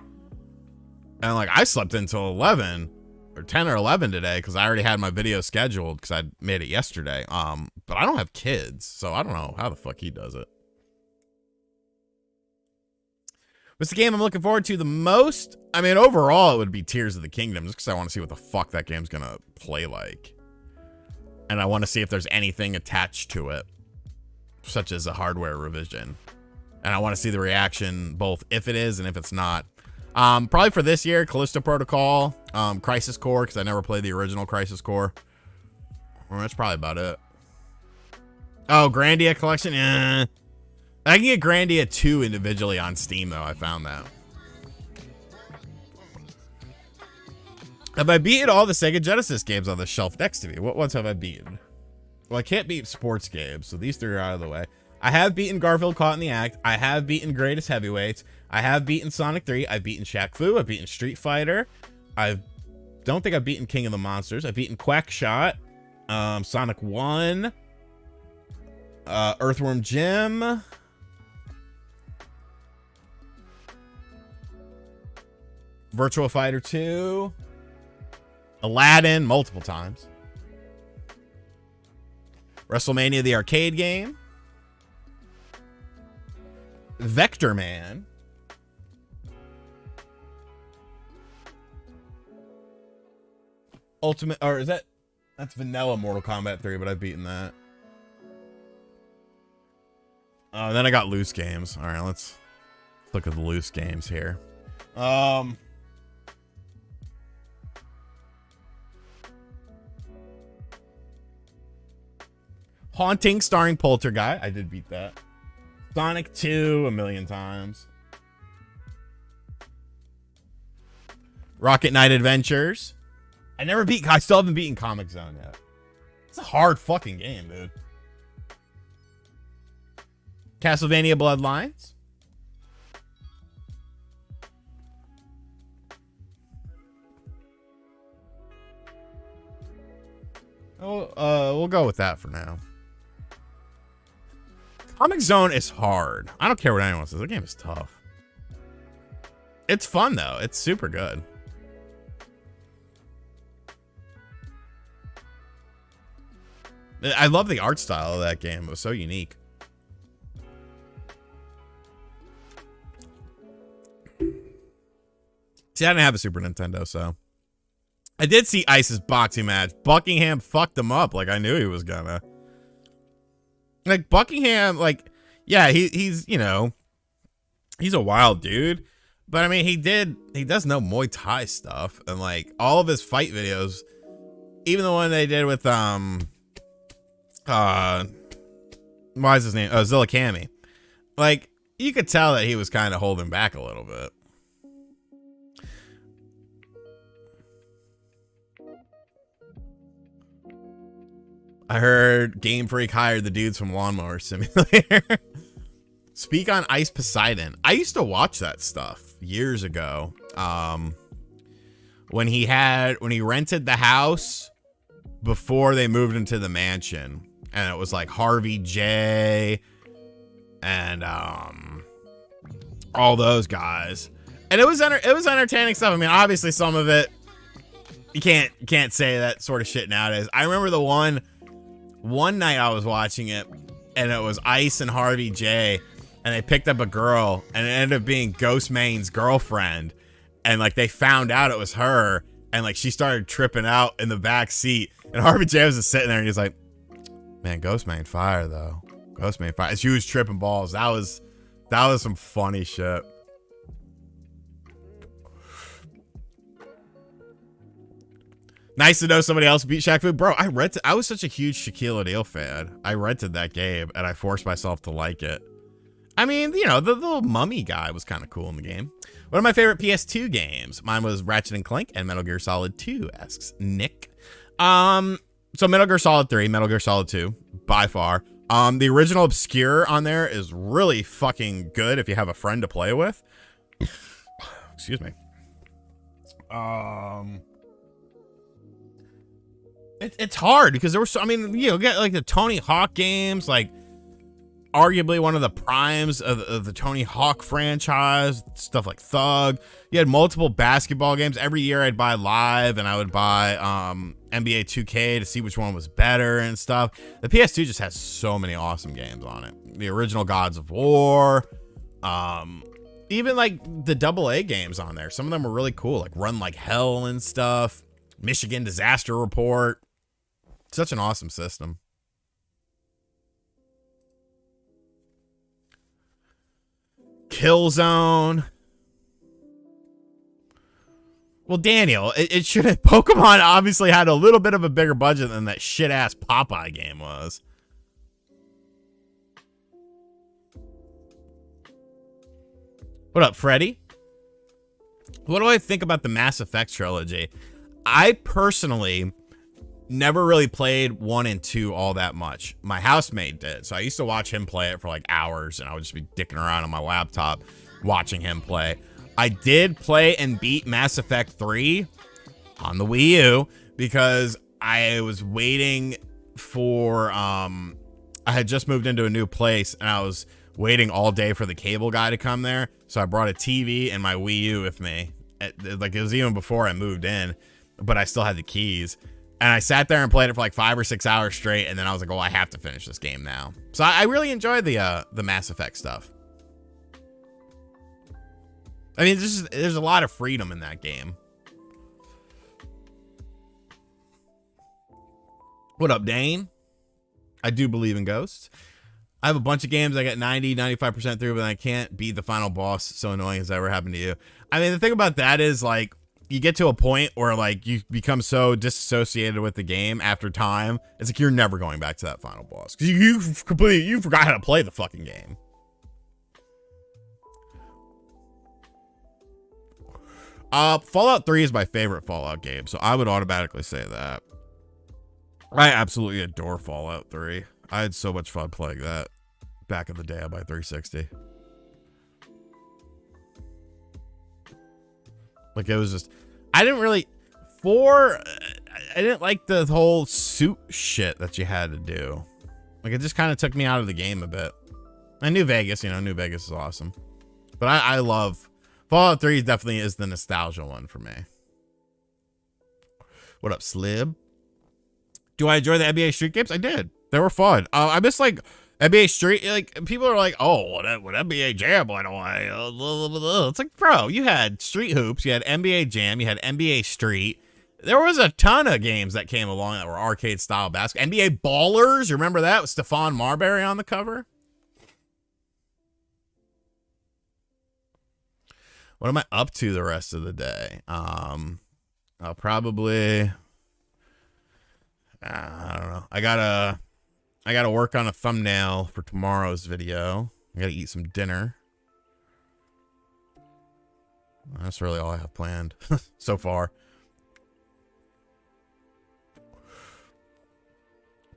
And like I slept until 11 or 10 or 11 today because I already had my video scheduled because I made it yesterday. But I don't have kids, so I don't know how the fuck he does it. What's the game I'm looking forward to the most? I mean, overall, it would be Tears of the Kingdom, just because I want to see what the fuck that game's gonna play like. And I want to see if there's anything attached to it, such as a hardware revision. And I want to see the reaction, both if it is and if it's not. Probably for this year, Callisto Protocol, Crisis Core, because I never played the original Crisis Core. Well, that's probably about it. Oh, Grandia Collection? I can get Grandia 2 individually on Steam, though. I found that. Have I beaten all the Sega Genesis games on the shelf next to me? What ones have I beaten? Well, I can't beat sports games, so these 3 are out of the way. I have beaten Garfield Caught in the Act. I have beaten Greatest Heavyweights. I have beaten Sonic 3. I've beaten Shaq Fu. I've beaten Street Fighter. I don't think I've beaten King of the Monsters. I've beaten Quackshot. Sonic 1. Earthworm Jim. Virtua Fighter 2. Aladdin multiple times. WrestleMania the arcade game. Vector Man. Ultimate, or is that's vanilla Mortal Kombat 3, but I've beaten that. Then I got loose games. All right, let's look at the loose games here. Haunting starring Poltergeist. I did beat that. Sonic 2 a million times. Rocket Knight Adventures. I still haven't beaten Comic Zone yet. It's a hard fucking game, dude. Castlevania Bloodlines. We'll go with that for now. Comic Zone is hard. I don't care what anyone says. The game is tough. It's fun though. It's super good. I love the art style of that game. It was so unique. See, I didn't have a Super Nintendo, so I did see Ice's boxing match. Buckingham fucked him up like I knew he was gonna. Like Buckingham, like, yeah, he's you know, he's a wild dude, but I mean he does know Muay Thai stuff, and like all of his fight videos, even the one they did with why is his name? Zilla Kami. Like you could tell that he was kind of holding back a little bit. I heard Game Freak hired the dudes from Lawnmower Simulator. Speak on Ice Poseidon. I used to watch that stuff years ago. When he rented the house before they moved into the mansion, and it was like Harvey J and all those guys, and it was entertaining stuff. I mean, obviously some of it you can't say that sort of shit nowadays. I remember the one night I was watching it, and it was Ice and Harvey J, and they picked up a girl, and it ended up being Ghost Main's girlfriend, and like they found out it was her, and like she started tripping out in the back seat, and Harvey J was just sitting there, and he's like, "Man, Ghost Main fire though. Ghost Main fire." And she was tripping balls. That was some funny shit. Nice to know somebody else beat Shaq Fu. Bro, I was such a huge Shaquille O'Neal fan. I rented that game, and I forced myself to like it. I mean, you know, the little mummy guy was kind of cool in the game. One of my favorite PS2 games. Mine was Ratchet & Clank and Metal Gear Solid 2, asks Nick. So Metal Gear Solid 3, Metal Gear Solid 2, by far. The original Obscure on there is really fucking good if you have a friend to play with. Excuse me. It's hard because there were so, I mean, you know, get like the Tony Hawk games, like arguably one of the primes of the Tony Hawk franchise, stuff like Thug. You had multiple basketball games. Every year I'd buy Live, and I would buy NBA 2K to see which one was better and stuff. The PS2 just has so many awesome games on it. The original Gods of War, even like the AA games on there. Some of them were really cool, like Run Like Hell and stuff. Michigan Disaster Report. Such an awesome system. Killzone. Well, Daniel, it should have. Pokemon obviously had a little bit of a bigger budget than that shit ass Popeye game was. What up, Freddy? What do I think about the Mass Effect trilogy? I personally never really played 1 and 2 all that much. My housemate did, so I used to watch him play it for like hours, and I would just be dicking around on my laptop watching him play. I did play and beat Mass Effect 3 on the Wii U because I was waiting for I had just moved into a new place, and I was waiting all day for the cable guy to come there, so I brought a TV and my Wii U with me. Like, it was even before I moved in, but I still had the keys. And I sat there and played it for like 5 or 6 hours straight, and then I was like, "Oh, I have to finish this game now." So I really enjoyed the Mass Effect stuff. I mean, there's a lot of freedom in that game. What up, Dane? I do believe in ghosts. I have a bunch of games I got 90, 95% through, but I can't beat the final boss. So annoying. Has that ever happened to you? I mean, the thing about that is, like, you get to a point where like you become so disassociated with the game after time. It's like you're never going back to that final boss because you forgot how to play the fucking game. Fallout 3 is my favorite Fallout game, so I would automatically say that. I absolutely adore Fallout 3. I had so much fun playing that back in the day on my 360. Like, it was just, I didn't like the whole suit shit that you had to do. Like, it just kind of took me out of the game a bit. I New Vegas, New Vegas is awesome. But I love, Fallout 3 definitely is the nostalgia one for me. What up, Slib? Do I enjoy the NBA Street games? I did. They were fun. I miss, like, NBA Street, like, people are like, oh, what NBA Jam went away. It's like, bro, you had Street Hoops, you had NBA Jam, you had NBA Street. There was a ton of games that came along that were arcade-style basketball. NBA Ballers, you remember that? With Stephon Marbury on the cover? What am I up to the rest of the day? I'll probably, I don't know. I gotta work on a thumbnail for tomorrow's video. I gotta eat some dinner. That's really all I have planned so far.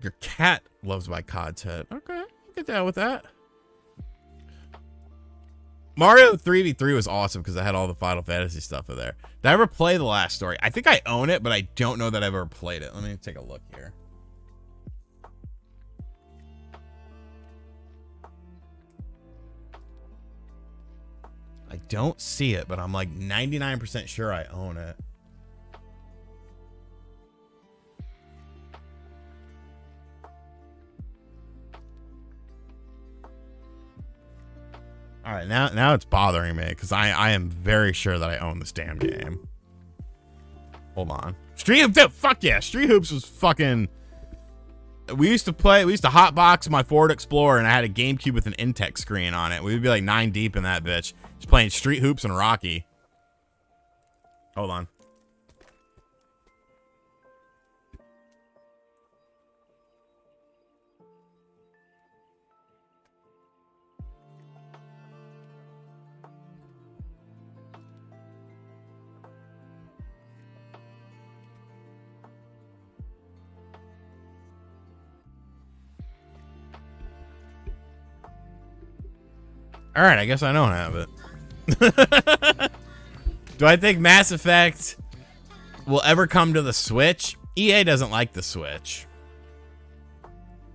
Your cat loves my content. Okay, I'll get down with that. Mario 3v3 was awesome because I had all the Final Fantasy stuff in there. Did I ever play The Last Story? I think I own it, but I don't know that I've ever played it. Let me take a look here. I don't see it, but I'm like 99% sure I own it. All right, now it's bothering me because I am very sure that I own this damn game. Hold on. Street Hoops, fuck yeah. Street Hoops was fucking... We used to hotbox my Ford Explorer, and I had a GameCube with an Intech screen on it. We would be like 9 deep in that bitch. Just playing Street Hoops and Rocky. Hold on. All right, I guess I don't have it. Do I think Mass Effect will ever come to the Switch? EA doesn't like the Switch,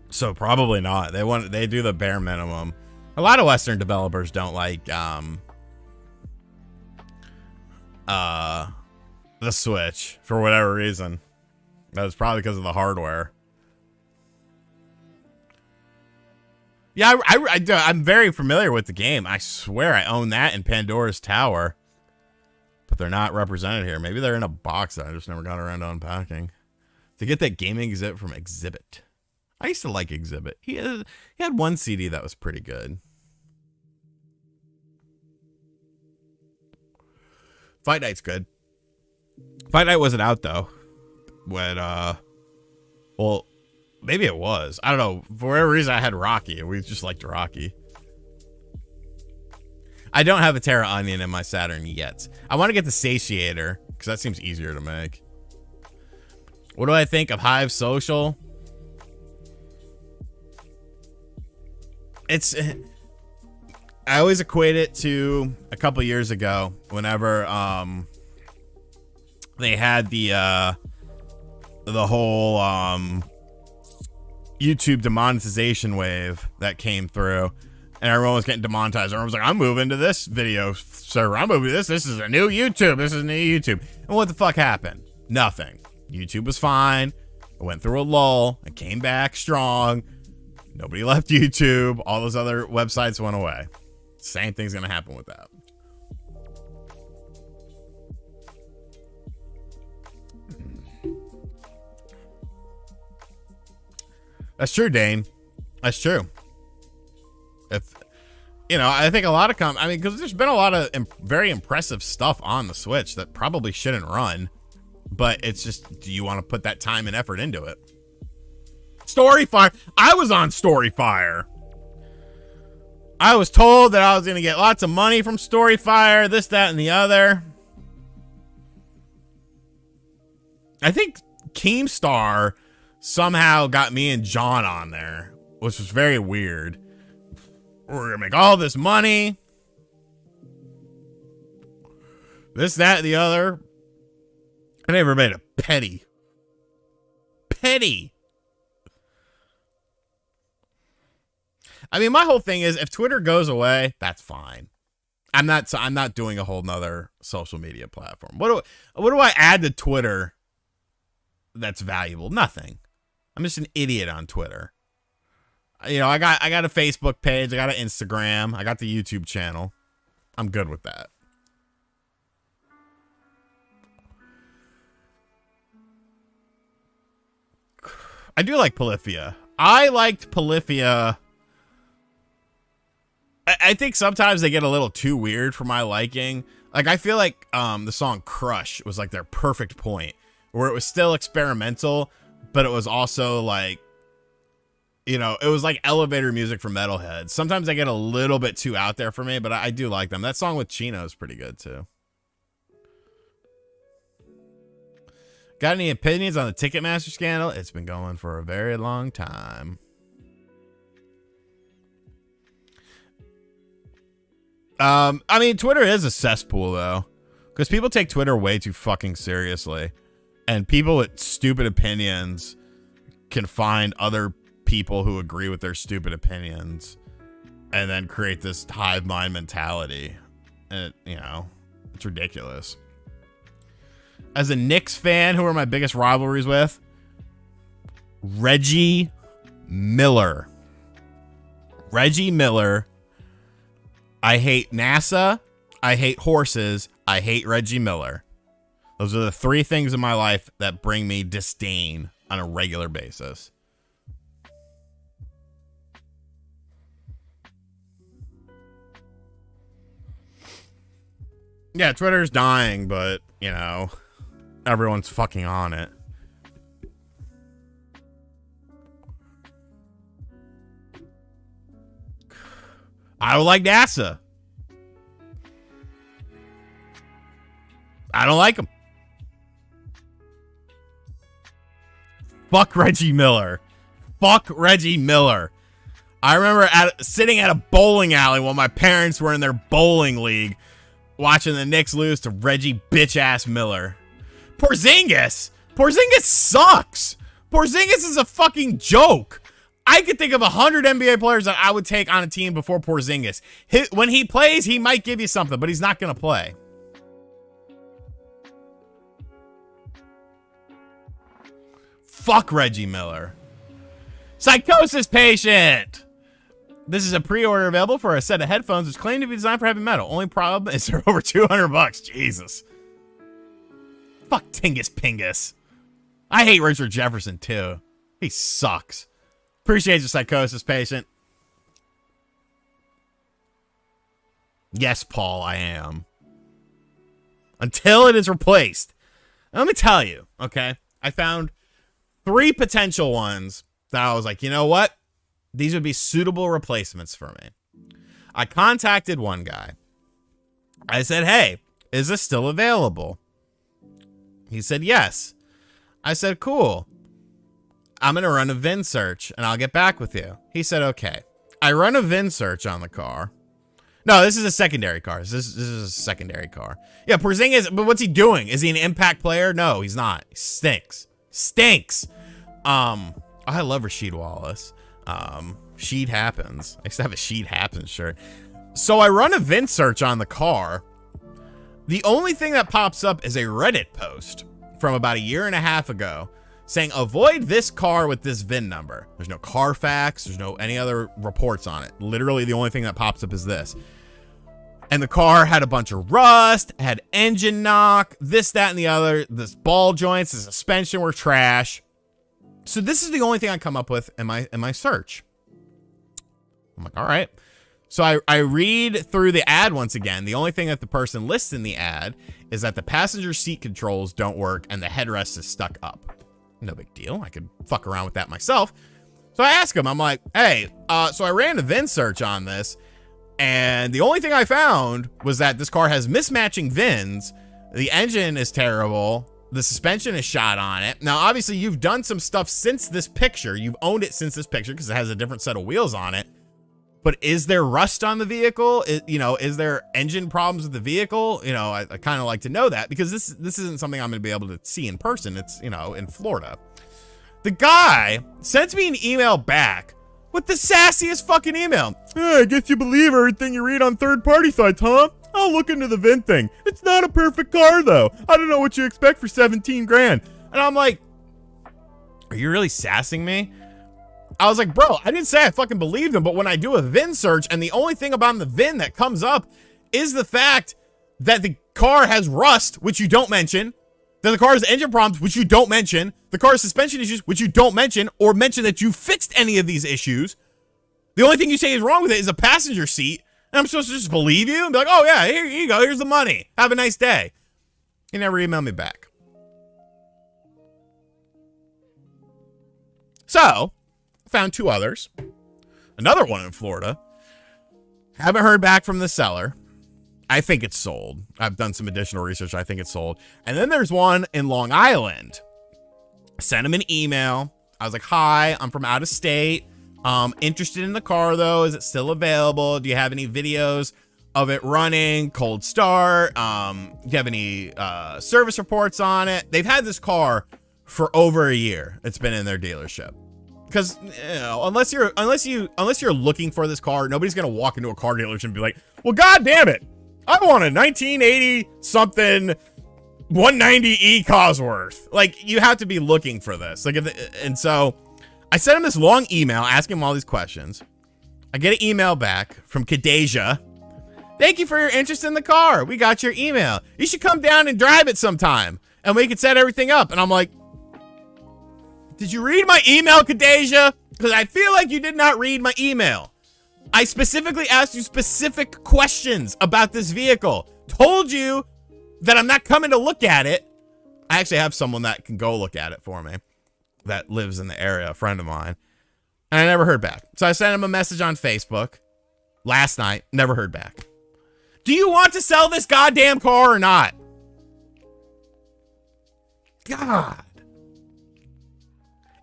so probably not. They do the bare minimum. A lot of Western developers don't like the Switch for whatever reason. That's probably because of the hardware. Yeah, I'm very familiar with the game. I swear I own that in Pandora's Tower. But they're not represented here. Maybe they're in a box that I just never got around to unpacking. To get that gaming exhibit from Exhibit. I used to like Exhibit. He had one CD that was pretty good. Fight Night's good. Fight Night wasn't out, though. When, well... Maybe it was. I don't know. For whatever reason, I had Rocky, and we just liked Rocky. I don't have a Terra Onion in my Saturn yet. I want to get the Satiator, because that seems easier to make. What do I think of Hive Social? I always equate it to a couple years ago, whenever they had the whole YouTube demonetization wave that came through, and everyone was getting demonetized. Everyone was like, I'm moving to this video server. I'm moving to this. This is a new YouTube. This is a new YouTube. And what the fuck happened? Nothing. YouTube was fine. It went through a lull. It came back strong. Nobody left YouTube. All those other websites went away. Same thing's going to happen with that. That's true, Dane. That's true. you know, I think a lot of I mean, because there's been a lot of very impressive stuff on the Switch that probably shouldn't run, but it's just, do you want to put that time and effort into it? Storyfire. I was on Storyfire. I was told that I was going to get lots of money from Storyfire, this, that, and the other. I think Keemstar somehow got me and John on there, which was very weird. We're going to make all this money. This, that, and the other. I never made a penny. I mean, my whole thing is, if Twitter goes away, that's fine. I'm not doing a whole nother social media platform. What do I add to Twitter that's valuable? Nothing. I'm just an idiot on Twitter. You know, I got a Facebook page, I got an Instagram, I got the YouTube channel. I'm good with that. I do like Polyphia. I liked Polyphia. I think sometimes they get a little too weird for my liking. Like, I feel like the song Crush was like their perfect point, where it was still experimental, but it was also like, you know, it was like elevator music for metalheads. Sometimes they get a little bit too out there for me, but I do like them. That song with Chino is pretty good too. Got any opinions on the Ticketmaster scandal? It's been going for a very long time. I mean, Twitter is a cesspool, though, because people take Twitter way too fucking seriously, and people with stupid opinions can find other people who agree with their stupid opinions and then create this hive mind mentality. And, you know, it's ridiculous. As a Knicks fan, who are my biggest rivalries with? Reggie Miller. I hate NASA. I hate horses. I hate Reggie Miller. Those are the three things in my life that bring me disdain on a regular basis. Yeah, Twitter's dying, but, you know, everyone's fucking on it. I don't like NASA. I don't like him. Fuck Reggie Miller. I remember sitting at a bowling alley while my parents were in their bowling league watching the Knicks lose to Reggie bitch-ass Miller. Porzingis sucks. Porzingis is a fucking joke. I could think of 100 NBA players that I would take on a team before Porzingis. When he plays, he might give you something, but he's not going to play. Fuck Reggie Miller. Psychosis patient. This is a pre-order available for a set of headphones which claim to be designed for heavy metal. Only problem is they're over $200. Jesus. Fuck Tingus Pingus. I hate Richard Jefferson too. He sucks. Appreciate your psychosis patient. Yes, Paul, I am. Until it is replaced. Now, let me tell you, okay? I found 3 potential ones that I was like, you know what? These would be suitable replacements for me. I contacted one guy. I said, hey, is this still available? He said, yes. I said, cool. I'm going to run a VIN search and I'll get back with you. He said, okay. I run a VIN search on the car. No, this is a secondary car. This is a secondary car. Yeah, Porzingis, but what's he doing? Is he an impact player? No, he's not. He stinks. I love Rasheed Wallace. Sheet happens. I used to have a Sheet happens shirt. So I run a VIN search on the car. The only thing that pops up is a Reddit post from about 1.5 years ago saying, avoid this car with this VIN number. There's no Carfax. There's no any other reports on it. Literally the only thing that pops up is this. And the car had a bunch of rust, had engine knock, this, that, and the other. This ball joints, the suspension were trash. So this is the only thing I come up with in my search. I'm like, all right. So I read through the ad once again. The only thing that the person lists in the ad is that the passenger seat controls don't work and the headrest is stuck up. No big deal. I could fuck around with that myself. So I ask him, I'm like, hey, so I ran a VIN search on this, and the only thing I found was that this car has mismatching VINs. The engine is terrible. The suspension is shot on it. Now, obviously, you've done some stuff since this picture. You've owned it since this picture because it has a different set of wheels on it. But is there rust on the vehicle? Is there engine problems with the vehicle? I kind of like to know that because this isn't something I'm going to be able to see in person. It's, in Florida. The guy sends me an email back with the sassiest fucking email. Hey, I guess you believe everything you read on third-party sites, huh? I'll look into the VIN thing. It's not a perfect car, though. I don't know what you expect for 17 grand. And I'm like, are you really sassing me? I was like, bro, I didn't say I fucking believed him, but when I do a VIN search and the only thing about the VIN that comes up is the fact that the car has rust, which you don't mention, that the car has engine problems, which you don't mention, the car's suspension issues, which you don't mention, or mention that you fixed any of these issues. The only thing you say is wrong with it is a passenger seat, and I'm supposed to just believe you and be like, oh yeah, here you go, here's the money. Have a nice day. He never emailed me back. So, I found 2 others. Another one in Florida. Haven't heard back from the seller. I think it's sold. I've done some additional research. I think it's sold. And then there's one in Long Island. I sent him an email. I was like, hi, I'm from out of state. Interested in the car though. Is it still available? Do you have any videos of it running? Cold start? Do you have any service reports on it? They've had this car for over a year. It's been in their dealership. Because unless you're looking for this car, nobody's gonna walk into a car dealership and be like, well, god damn it, I want a 1980 something 190E Cosworth. Like, you have to be looking for this. And so I sent him this long email asking him all these questions. I get an email back from Kadeja. Thank you for your interest in the car. We got your email. You should come down and drive it sometime and we can set everything up. And I'm like, did you read my email, Kadeja? Because I feel like you did not read my email. I specifically asked you specific questions about this vehicle. Told you that I'm not coming to look at it. I actually have someone that can go look at it for me that lives in the area, a friend of mine. And I never heard back. So I sent him a message on Facebook last night. Never heard back. Do you want to sell this goddamn car or not? God.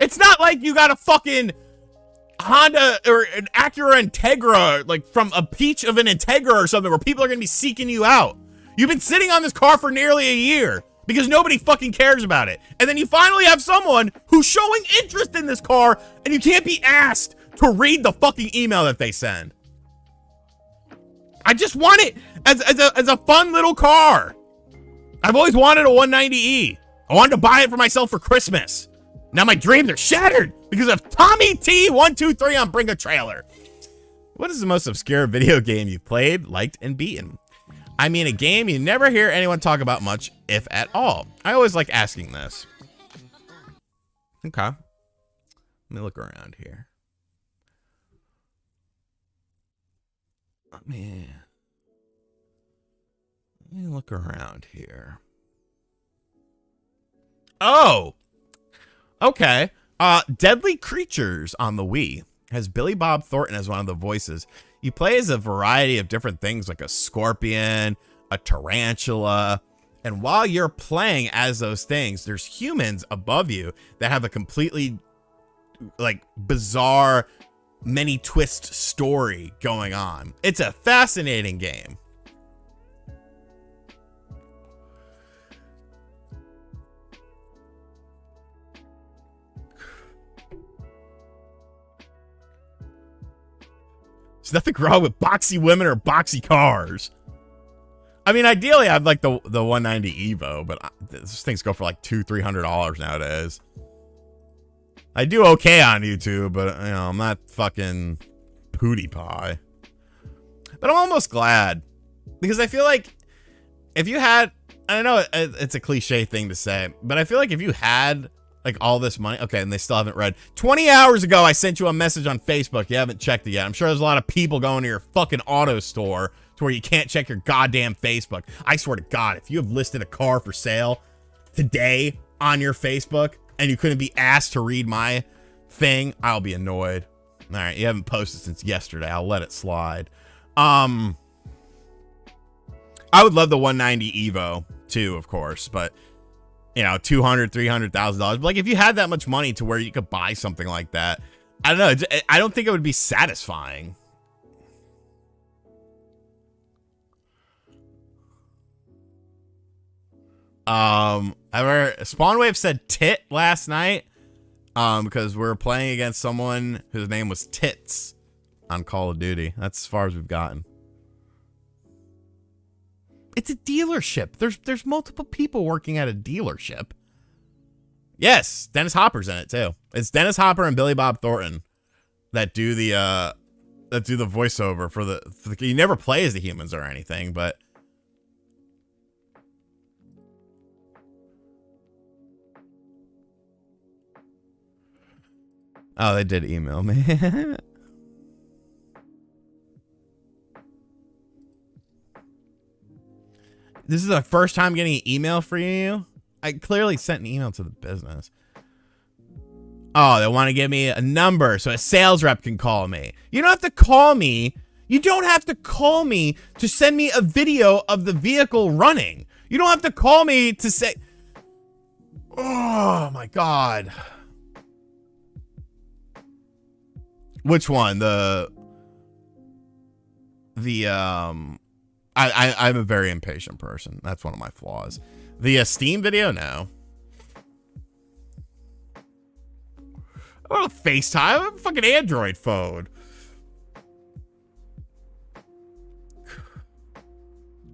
It's not like you got a fucking Honda or an Acura Integra, like from a peach of an Integra or something, where people are going to be seeking you out. You've been sitting on this car for nearly a year because nobody fucking cares about it. And then you finally have someone who's showing interest in this car and you can't be asked to read the fucking email that they send. I just want it as a fun little car. I've always wanted a 190E. I wanted to buy it for myself for Christmas. Now my dreams are shattered because of Tommy T123 on Bring a Trailer. What is the most obscure video game you've played, liked, and beaten? I mean, a game you never hear anyone talk about much, if at all. I always like asking this. Okay. Let me look around here. Let me look around here. Oh! Okay. Deadly Creatures on the Wii has Billy Bob Thornton as one of the voices. You play as a variety of different things like a scorpion, a tarantula, and while you're playing as those things, there's humans above you that have a completely like bizarre, many twist story going on. It's a fascinating game. There's nothing wrong with boxy women or boxy cars. I mean, ideally, I'd like the 190 Evo, but these things go for like $200-300 nowadays. I do okay on YouTube, but I'm not fucking PewDiePie. But I'm almost glad because I feel like if you had, I know it's a cliche thing to say, but I feel like if you had Like all this money. Okay, and they still haven't read. 20 hours ago, I sent you a message on Facebook. You haven't checked it yet. I'm sure there's a lot of people going to your fucking auto store to where you can't check your goddamn Facebook. I swear to God, if you have listed a car for sale today on your Facebook and you couldn't be asked to read my thing, I'll be annoyed. All right, you haven't posted since yesterday. I'll let it slide. I would love the 190 Evo too, of course, but you know, $200,000, $300,000. But like, if you had that much money to where you could buy something like that, I don't know. I don't think it would be satisfying. Spawnwave said tit last night, because we were playing against someone whose name was Tits on Call of Duty. That's as far as we've gotten. It's a dealership. There's multiple people working at a dealership. Yes, Dennis Hopper's in it too. It's Dennis Hopper and Billy Bob Thornton that do the voiceover for the you never play as the humans or anything, but oh, they did email me. This is the first time getting an email for you? I clearly sent an email to the business. Oh, they want to give me a number so a sales rep can call me. You don't have to call me. You don't have to call me to send me a video of the vehicle running. You don't have to call me to say... Oh, my God. Which one? I'm a very impatient person. That's one of my flaws. The Steam video, no. I want to FaceTime. I have a fucking Android phone.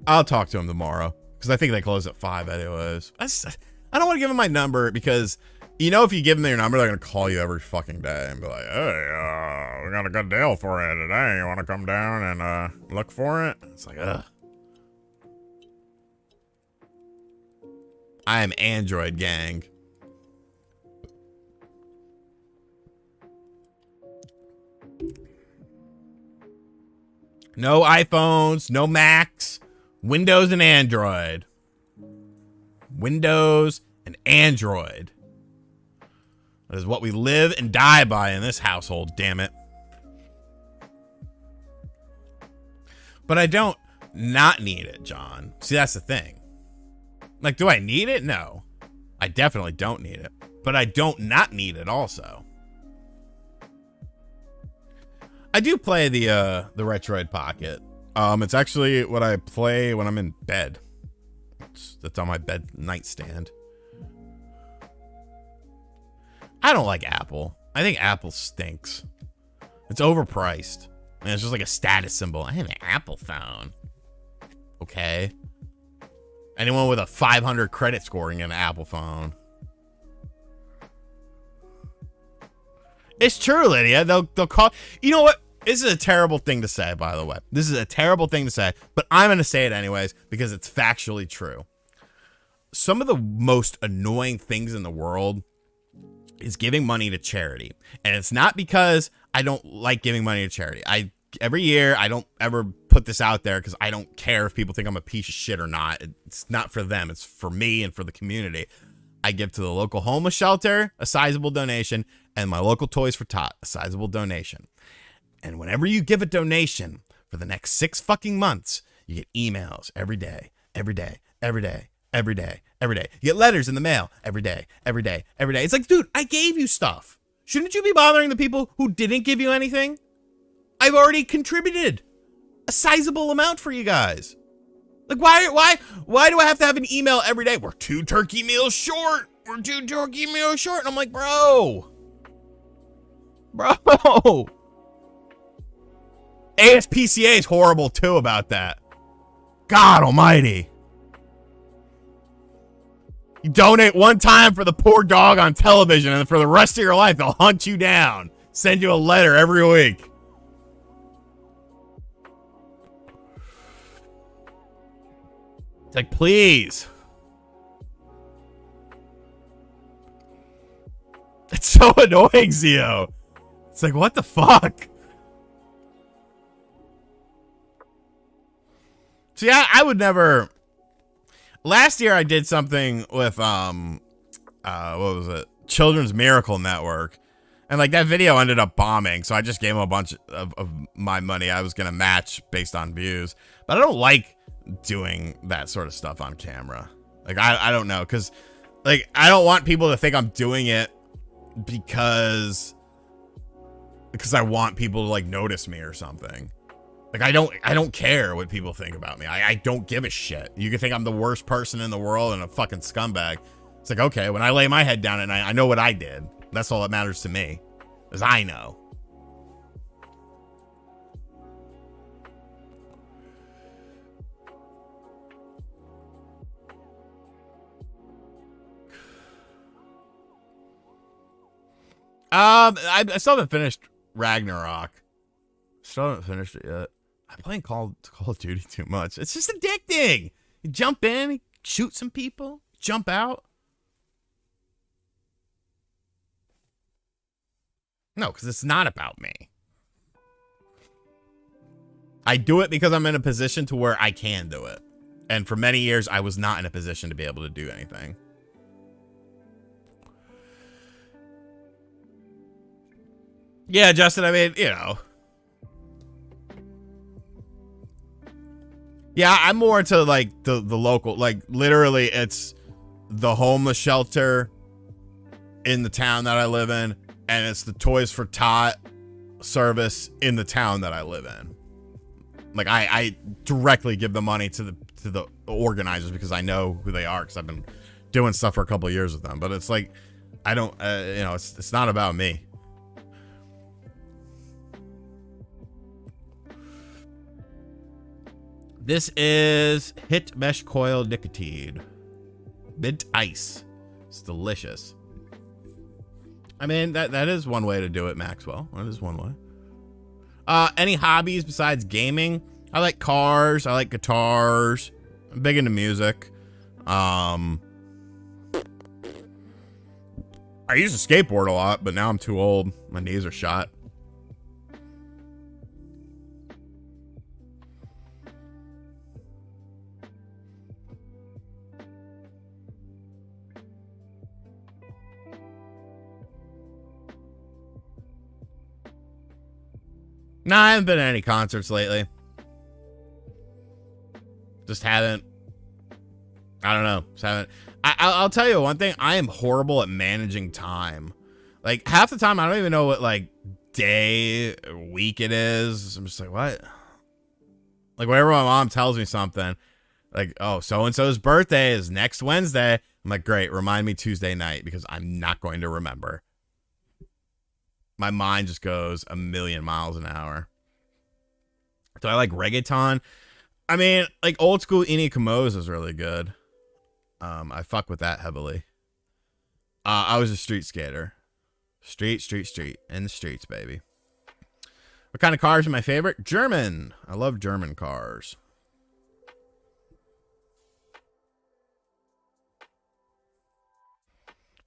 I'll talk to him tomorrow because I think they close at 5 anyways. I don't want to give him my number because, you know, if you give them your number, they're going to call you every fucking day and be like, hey, we got a good deal for you today. You want to come down and look for it? It's like, ugh. I am Android gang. No iPhones, no Macs, Windows and Android. Windows and Android. That is what we live and die by in this household, damn it. But I don't not need it, John. See, that's the thing. Like, do I need it? No. I definitely don't need it. But I don't not need it also. I do play the Retroid Pocket. It's actually what I play when I'm in bed. That's on my bed nightstand. I don't like Apple. I think Apple stinks. It's overpriced. And it's just like a status symbol. I have an Apple phone. Okay. Anyone with a 500 credit scoring an Apple phone. It's true, Lydia. They'll call. You know what? This is a terrible thing to say, by the way. This is a terrible thing to say, but I'm going to say it anyways because it's factually true. Some of the most annoying things in the world is giving money to charity. And it's not because I don't like giving money to charity. Every year, I don't ever put this out there because I don't care if people think I'm a piece of shit or not. It's not for them. It's for me and for the community. I give to the local homeless shelter a sizable donation and my local Toys for Tot a sizable donation. And whenever you give a donation for the next 6 fucking months, you get emails every day, every day, every day, every day, every day. You get letters in the mail every day, every day, every day. It's like, dude, I gave you stuff. Shouldn't you be bothering the people who didn't give you anything? I've already contributed a sizable amount for you guys. Like, why do I have to have an email every day? We're 2 turkey meals short. We're 2 turkey meals short. And I'm like, bro. ASPCA is horrible too about that. God almighty. You donate one time for the poor dog on television, and for the rest of your life, they'll hunt you down. Send you a letter every week. It's like, please. so annoying, Zio. It's like, what the fuck? See, I would never. Last year I did something with what was it? Children's Miracle Network. And like that video ended up bombing, so I just gave him a bunch of my money I was gonna match based on views. But I don't like doing that sort of stuff on camera. Like I don't know, because like I don't want people to think I'm doing it because I want people to like notice me or something. Like I don't care what people think about me. I don't give a shit. You can think I'm the worst person in the world and a fucking scumbag. It's like, okay, when I lay my head down at night, I know what I did. That's all that matters to me, is I know. I still haven't finished Ragnarok. Still haven't finished it yet. I'm playing Call of Duty too much. It's just addicting. You jump in, you shoot some people, jump out. No, because it's not about me. I do it because I'm in a position to where I can do it. And for many years, I was not in a position to be able to do anything. Yeah, Justin, I mean, you know. Yeah, I'm more into like the local, like literally it's the homeless shelter in the town that I live in. And it's the Toys for Tot service in the town that I live in. Like I directly give the money to the organizers because I know who they are, because I've been doing stuff for a couple of years with them. But it's like I don't, you know, it's not about me. This is Hit Mesh Coil Nicotine Mint Ice. It's delicious. I mean, that is one way to do it, Maxwell. That is one way. Any hobbies besides gaming? I like cars. I like guitars. I'm big into music. I used to skateboard a lot, but now I'm too old. My knees are shot. Nah, I haven't been to any concerts lately. Just haven't. I don't know. Just haven't. I'll tell you one thing. I am horrible at managing time. Like, half the time, I don't even know what, like, day or week it is. I'm just like, what? Like, whenever my mom tells me something, like, oh, so-and-so's birthday is next Wednesday. I'm like, great. Remind me Tuesday night, because I'm not going to remember. My mind just goes a million miles an hour. Do I like reggaeton? I mean, like old school Ini Kamoze is really good. I fuck with that heavily. I was a street skater. Street. In the streets, baby. What kind of cars are my favorite? German. I love German cars.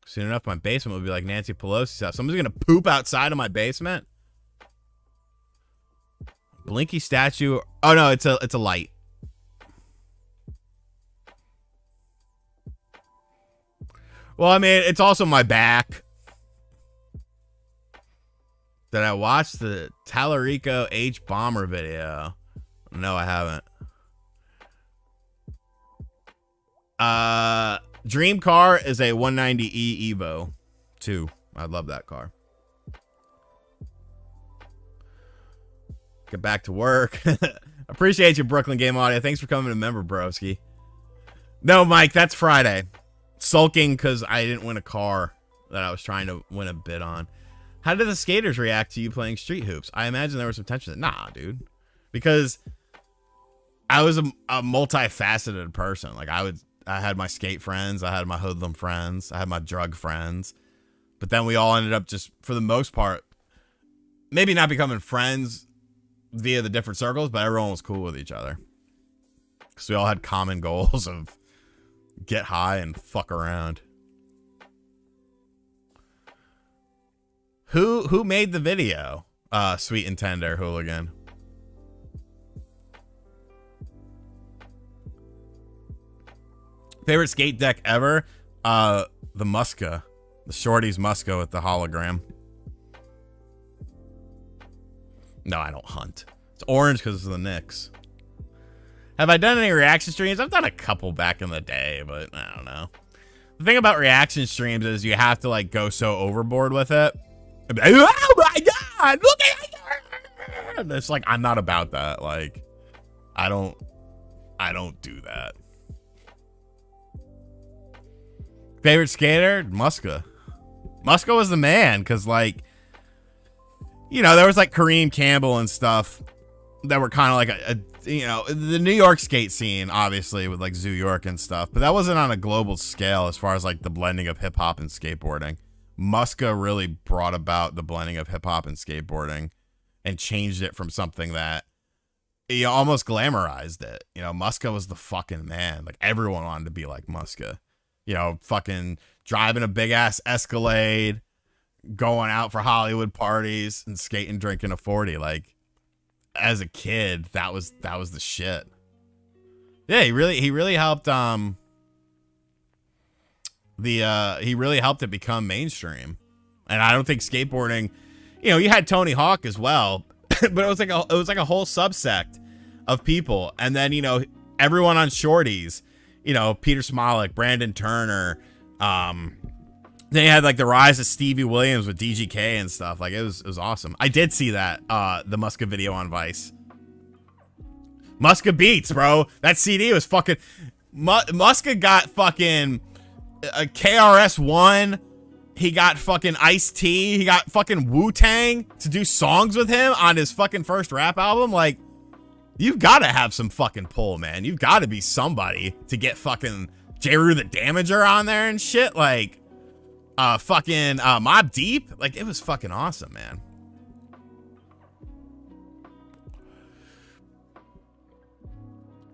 Soon enough, my basement will be like Nancy Pelosi's house. Someone's going to poop outside of my basement? Blinky statue. Oh, no, it's a light. Well, I mean, it's also my back. Did I watch the Tallarico H Bomber video? No, I haven't. Dream car is a 190E Evo 2. I love that car. Get back to work. Appreciate you, Brooklyn Game Audio. Thanks for coming to member, broski. No, Mike, that's Friday. Sulking because I didn't win a car that I was trying to win a bid on. How did the skaters react to you playing street hoops? I imagine there was some tension. Nah, dude. Because I was a multifaceted person. Like, I had my skate friends. I had my hoodlum friends. I had my drug friends. But then we all ended up just, for the most part, maybe not becoming friends via the different circles, but everyone was cool with each other. Because we all had common goals of get high and fuck around. Who made the video? Sweet and Tender Hooligan. Favorite skate deck ever? The Muska. The Shorty's Muska with the hologram. No, I don't hunt. It's orange because of the Knicks. Have I done any reaction streams? I've done a couple back in the day, but I don't know. The thing about reaction streams is you have to like go so overboard with it. Oh my god, look at it! It's like, I'm not about that. Like, I don't do that. Favorite skater? Muska. Muska was the man, because like, you know, there was like Kareem Campbell and stuff that were kind of like you know, the New York skate scene, obviously, with like Zoo York and stuff, but that wasn't on a global scale as far as like the blending of hip hop and skateboarding. Muska really brought about the blending of hip hop and skateboarding and changed it from something that, you know, almost glamorized it. You know, Muska was the fucking man. Like, everyone wanted to be like Muska. You know, fucking driving a big ass Escalade, going out for Hollywood parties and skating, drinking a 40. Like, as a kid, that was the shit. Yeah, he really helped he really helped it become mainstream. And I don't think skateboarding, you know, you had Tony Hawk as well, but it was like a whole subsect of people. And then, you know, everyone on Shorties, you know, Peter Smolik, Brandon Turner, then you had like the rise of Stevie Williams with DGK and stuff. Like, it was awesome. I did see that the Muska video on Vice. Muska Beats, bro. That CD was fucking Muska got fucking a KRS-One. He got fucking Ice-T. He got fucking Wu-Tang to do songs with him on his fucking first rap album. Like, you've got to have some fucking pull, man. You've got to be somebody to get fucking J-Roo the Damager on there and shit. Like, fucking Mobb Deep. Like, it was fucking awesome, man.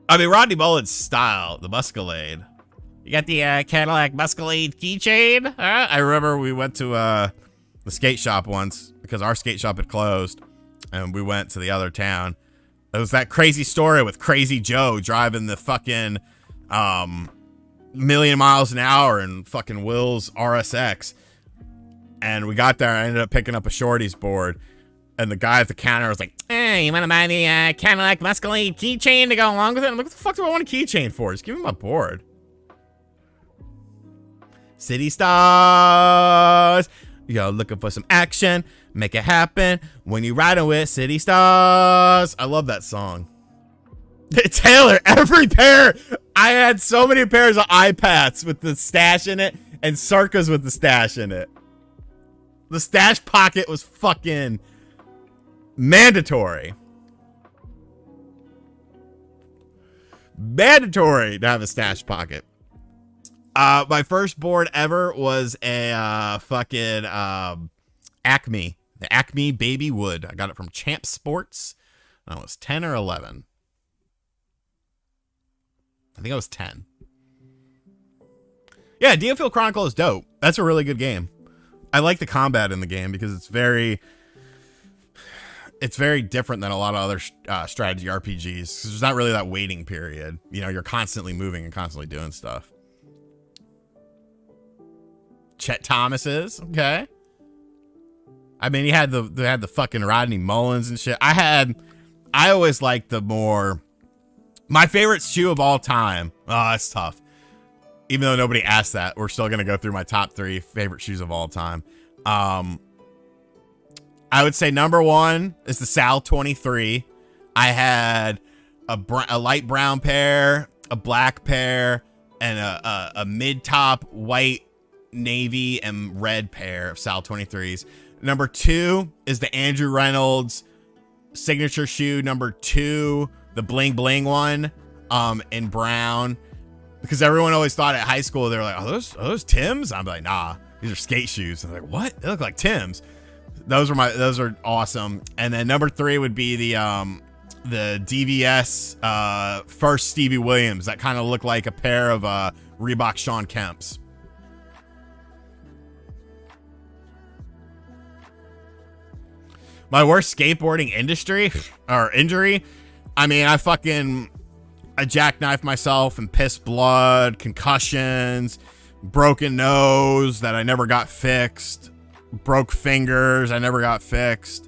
I mean, Rodney Mullen's style, the Muscalade. You got the Cadillac Muscalade keychain. I remember we went to the skate shop once because our skate shop had closed, and we went to the other town. It was that crazy story with Crazy Joe driving the fucking million miles an hour and fucking Will's RSX. And we got there, I ended up picking up a Shorty's board. And the guy at the counter was like, hey, you want to buy the Cadillac Muscalade keychain to go along with it? I'm like, what the fuck do I want a keychain for? Just give me my board. City Stars. You go looking for some action. Make it happen when you're riding with City Stars. I love that song. Taylor, every pair. I had so many pairs of iPads with the stash in it and Circas with the stash in it. The stash pocket was fucking mandatory. Mandatory to have a stash pocket. My first board ever was a fucking Acme. The Acme Baby Wood. I got it from Champ Sports. I was 10 or 11. I think I was 10. Yeah, DFL Chronicle is dope. That's a really good game. I like the combat in the game because it's very different than a lot of other strategy RPGs. 'Cause there's not really that waiting period. You know, you're constantly moving and constantly doing stuff. Chet Thomas is okay. I mean, they had the fucking Rodney Mullins and shit. I always liked my favorite shoe of all time. Oh, that's tough. Even though nobody asked that, we're still gonna go through my top 3 favorite shoes of all time. I would say number 1 is the Sal 23. I had a light brown pair, a black pair, and a mid-top white, navy, and red pair of Sal 23s. Number 2 is the Andrew Reynolds signature shoe. Number 2, the bling bling one, in brown. Because everyone always thought at high school, they were like, are those Tim's? I'm like, nah, these are skate shoes. I'm like, what? They look like Tim's. Those are awesome. And then number 3 would be the DVS first Stevie Williams that kind of look like a pair of Reebok Shawn Kemp's. My worst skateboarding industry or injury. I mean, I jackknifed myself and pissed blood, concussions, broken nose that I never got fixed, broke fingers I never got fixed,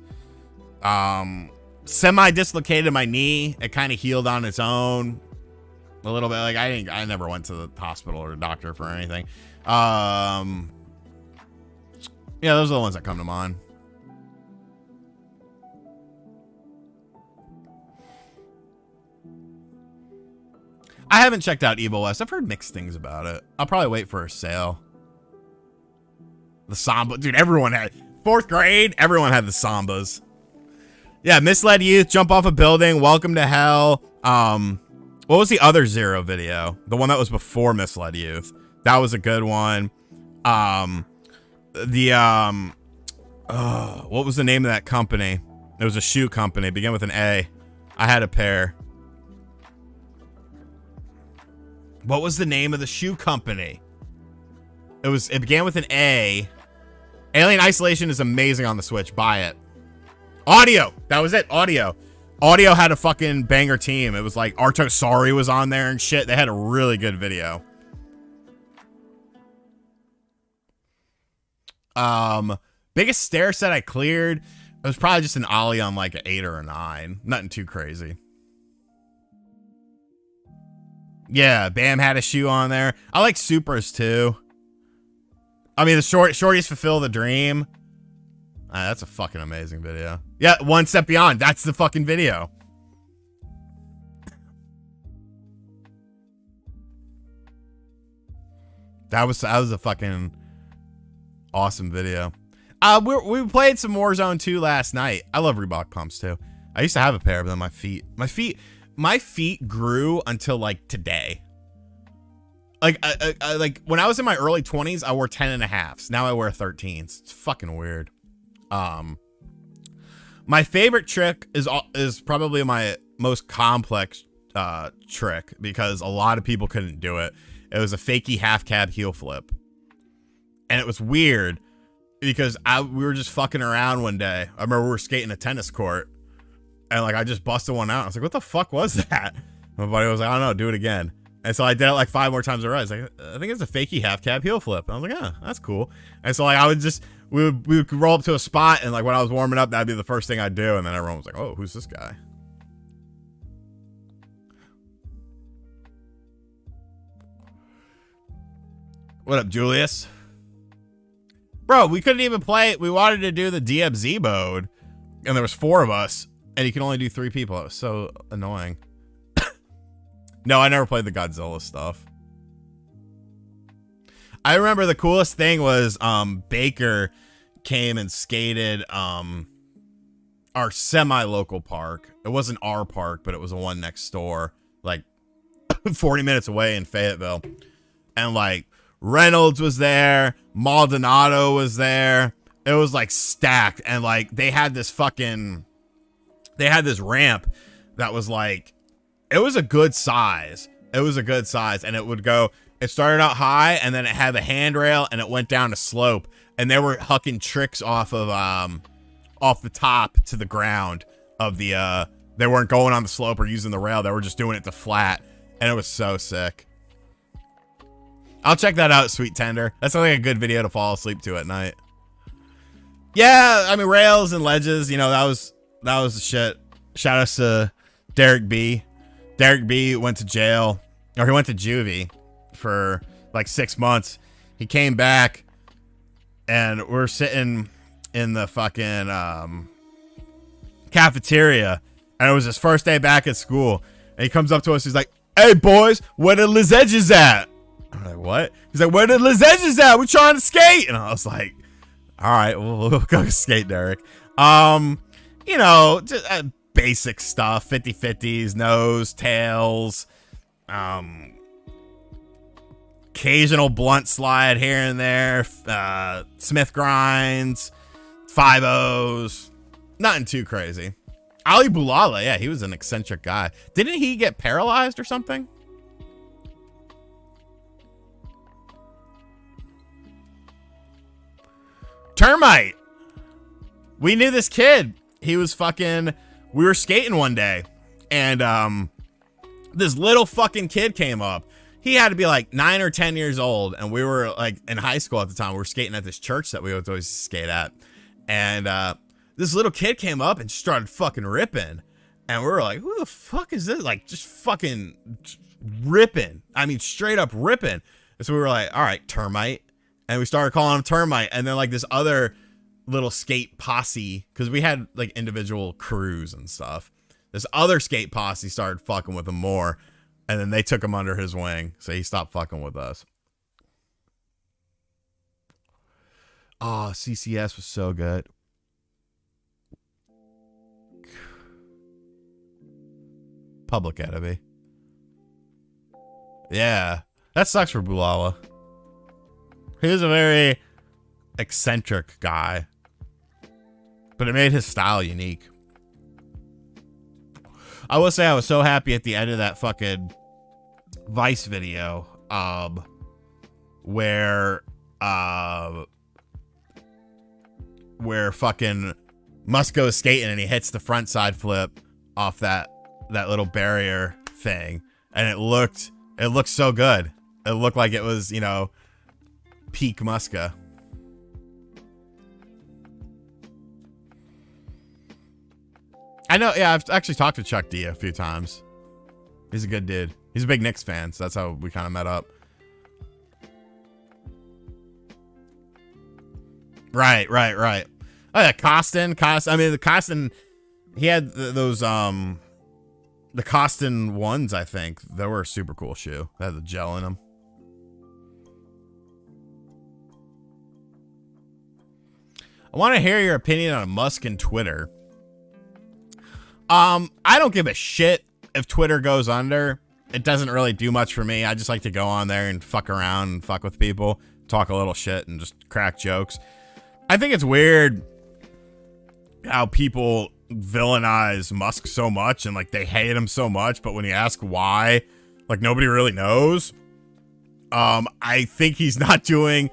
semi-dislocated my knee. It kind of healed on its own a little bit. Like I never went to the hospital or a doctor for anything. Yeah, those are the ones that come to mind. I haven't checked out Evil West. I've heard mixed things about it. I'll probably wait for a sale. The Samba. Dude, everyone had... 4th grade, everyone had the Sambas. Yeah, Misled Youth, Jump Off a Building, Welcome to Hell. What was the other Zero video? The one that was before Misled Youth. That was a good one. What was the name of that company? It was a shoe company. It began with an A. I had a pair. What was the name of the shoe company? It began with an A. Alien Isolation is amazing on the Switch. Buy it. Audio. That was it. Audio. Audio had a fucking banger team. It was like Arto Sari was on there and shit. They had a really good video. Biggest stair set I cleared. It was probably just an ollie on like an 8 or a 9. Nothing too crazy. Yeah, Bam had a shoe on there. I like Supras too. I mean, the shorties fulfill the dream. That's a fucking amazing video. Yeah, One Step Beyond. That's the fucking video. That was a fucking awesome video. We played some Warzone 2 last night. I love Reebok pumps too. I used to have a pair of them. My feet grew until like today. Like when I was in my early 20s, I wore 10.5s. Now I wear 13s. It's fucking weird. My favorite trick is probably my most complex trick because a lot of people couldn't do it. It was a fakie half cab heel flip, and it was weird because we were just fucking around one day. I remember we were skating a tennis court. And like I just busted one out. I was like, what the fuck was that? My buddy was like, I don't know, do it again. And so I did it like 5 more times in a row. I was like, I think it's a fakie half cab heel flip. And I was like, that's cool. And so like we would roll up to a spot, and like when I was warming up, that'd be the first thing I'd do. And then everyone was like, oh, who's this guy? What up, Julius? Bro, we couldn't even play. We wanted to do the DMZ mode, and there was 4 of us. And you can only do 3 people. It was so annoying. No, I never played the Godzilla stuff. I remember the coolest thing was Baker came and skated our semi-local park. It wasn't our park, but it was the one next door, like 40 minutes away in Fayetteville. And like Reynolds was there, Maldonado was there. It was like stacked, and like they had this ramp that was like, it was a good size. And it started out high, and then it had the handrail, and it went down a slope, and they were hucking tricks off of off the top to the ground of the they weren't going on the slope or using the rail. They were just doing it to flat, and it was so sick. I'll check that out, Sweet Tender. That's like a good video to fall asleep to at night. Yeah, I mean, rails and ledges, you know, that was the shit. Shout outs to Derek B. Derek B went to jail, or he went to juvie for like 6 months. He came back, and we're sitting in the fucking cafeteria, and it was his first day back at school. And he comes up to us, he's like, "Hey boys, where the Liz Edges at?" I'm like, "What?" He's like, "Where the Liz Edges at? We're trying to skate." And I was like, "All right, we'll go skate, Derek." You know, just basic stuff, 50-50s, nose, tails, occasional blunt slide here and there, Smith grinds, 5-0s, nothing too crazy. Ali Boulala, yeah, he was an eccentric guy. Didn't he get paralyzed or something? Termite. We knew this kid he was fucking, we were skating one day, and this little fucking kid came up. He had to be like 9 or 10 years old, and we were like in high school at the time. We were skating at this church that we would always skate at, and this little kid came up and started fucking ripping, and we were like, who the fuck is this? Like, just fucking ripping. I mean, straight up ripping. And so we were like, all right, Termite. And we started calling him Termite. And then like this other little skate posse, because we had like individual crews and stuff. This other skate posse started fucking with him more. And then they took him under his wing. So he stopped fucking with us. Oh, CCS was so good. Public Enemy. Yeah. That sucks for Bulala. He was a very eccentric guy. But it made his style unique. I will say I was so happy at the end of that fucking Vice video, where fucking Musk goes skating and he hits the front side flip off that little barrier thing, and it looked so good. It looked like it was, you know, peak Muska. I know, yeah, I've actually talked to Chuck D a few times. He's a good dude. He's a big Knicks fan, so that's how we kind of met up. Right. Oh yeah, Costin. I mean, the Costin, he had those, the Costin ones, I think. They were a super cool shoe. They had the gel in them. I want to hear your opinion on Musk and Twitter. I don't give a shit if Twitter goes under. It doesn't really do much for me. I just like to go on there and fuck around and fuck with people, talk a little shit and just crack jokes. I think it's weird how people villainize Musk so much and like they hate him so much, but when you ask why, like nobody really knows. I think he's not doing,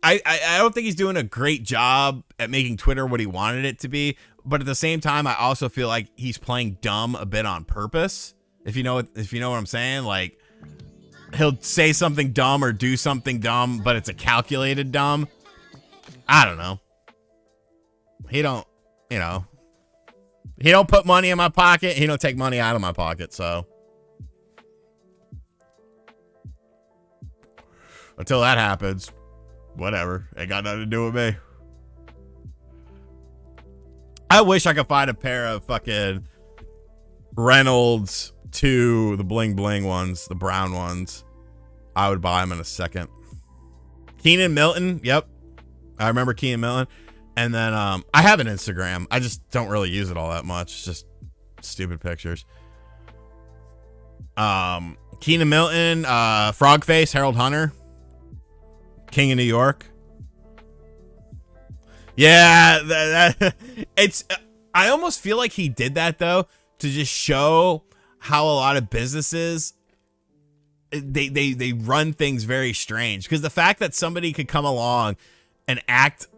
I don't think he's doing a great job at making Twitter what he wanted it to be. But at the same time, I also feel like he's playing dumb a bit on purpose. If you know what I'm saying, like he'll say something dumb or do something dumb, but it's a calculated dumb. I don't know. He don't put money in my pocket. He don't take money out of my pocket. So until that happens, whatever. Ain't got nothing to do with me. I wish I could find a pair of fucking Reynolds 2, the bling bling ones, the brown ones. I would buy them in a second. Keenan Milton. Yep. I remember Keenan Milton. And then I have an Instagram. I just don't really use it all that much. It's just stupid pictures. Keenan Milton, Frogface, Harold Hunter, King of New York. Yeah, it's. I almost feel like he did that though to just show how a lot of businesses they run things very strange. Because the fact that somebody could come along and act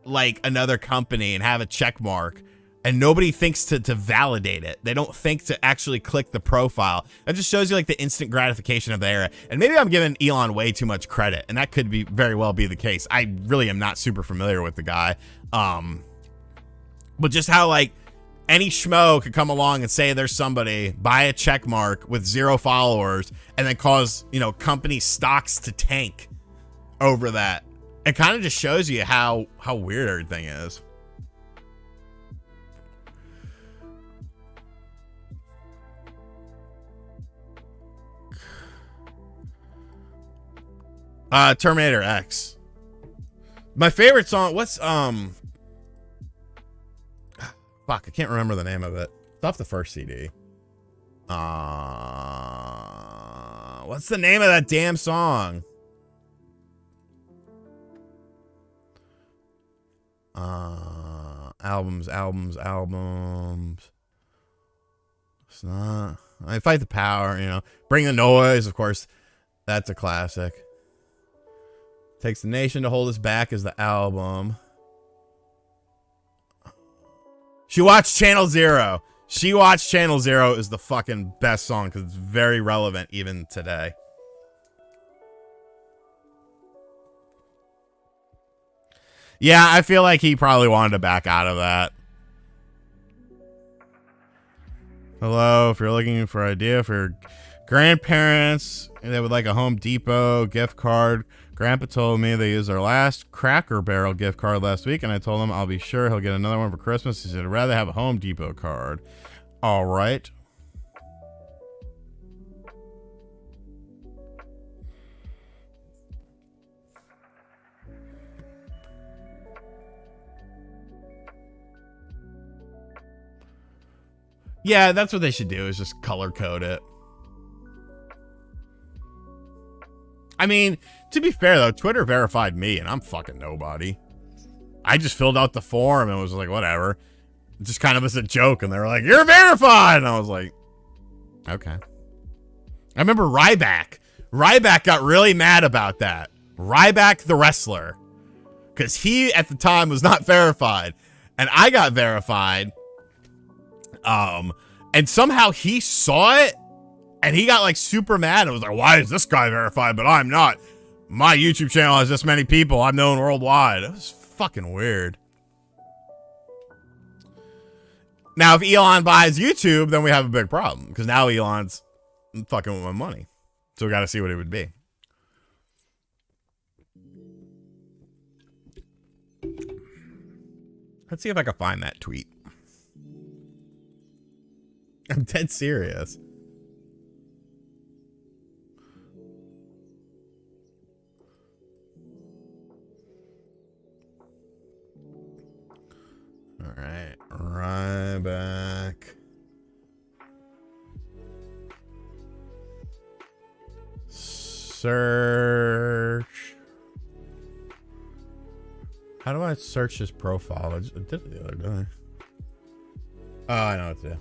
like another company and have a check mark and nobody thinks to validate it. They don't think to actually click the profile. That just shows you like the instant gratification of the era. And maybe I'm giving Elon way too much credit, and that could be very well be the case. I really am not super familiar with the guy. But just how like any schmo could come along and say there's somebody, buy a check mark with 0 followers, and then cause, you know, company stocks to tank over that. It kind of just shows you how weird everything is. Terminator X. My favorite song, what's fuck, I can't remember the name of it. It's off the first CD. What's the name of that damn song? Albums. It's not. I Fight the Power, you know. Bring the Noise, of course. That's a classic. Takes the Nation to Hold Us Back is the album. She watched Channel Zero. She watched Channel Zero is the fucking best song because it's very relevant even today. Yeah, I feel like he probably wanted to back out of that. Hello, if you're looking for an idea for your grandparents and they would like a Home Depot gift card. Grandpa told me they used their last Cracker Barrel gift card last week, and I told him I'll be sure he'll get another one for Christmas. He said I'd rather have a Home Depot card. All right. Yeah, that's what they should do, is just color code it. I mean, to be fair, though, Twitter verified me, and I'm fucking nobody. I just filled out the form and was like, whatever. Just kind of as a joke, and they were like, you're verified! And I was like, okay. I remember Ryback. Ryback got really mad about that. Ryback the wrestler. Because he, at the time, was not verified. And I got verified. And somehow he saw it and he got like super mad and was like, why is this guy verified, but I'm not? My YouTube channel has this many people. I'm known worldwide. It was fucking weird. Now, if Elon buys YouTube, then we have a big problem because now Elon's fucking with my money. So we got to see what it would be. Let's see if I can find that tweet. I'm dead serious. All right, Ryback. Search. How do I search his profile? I did it the other day. Oh, I know what to do.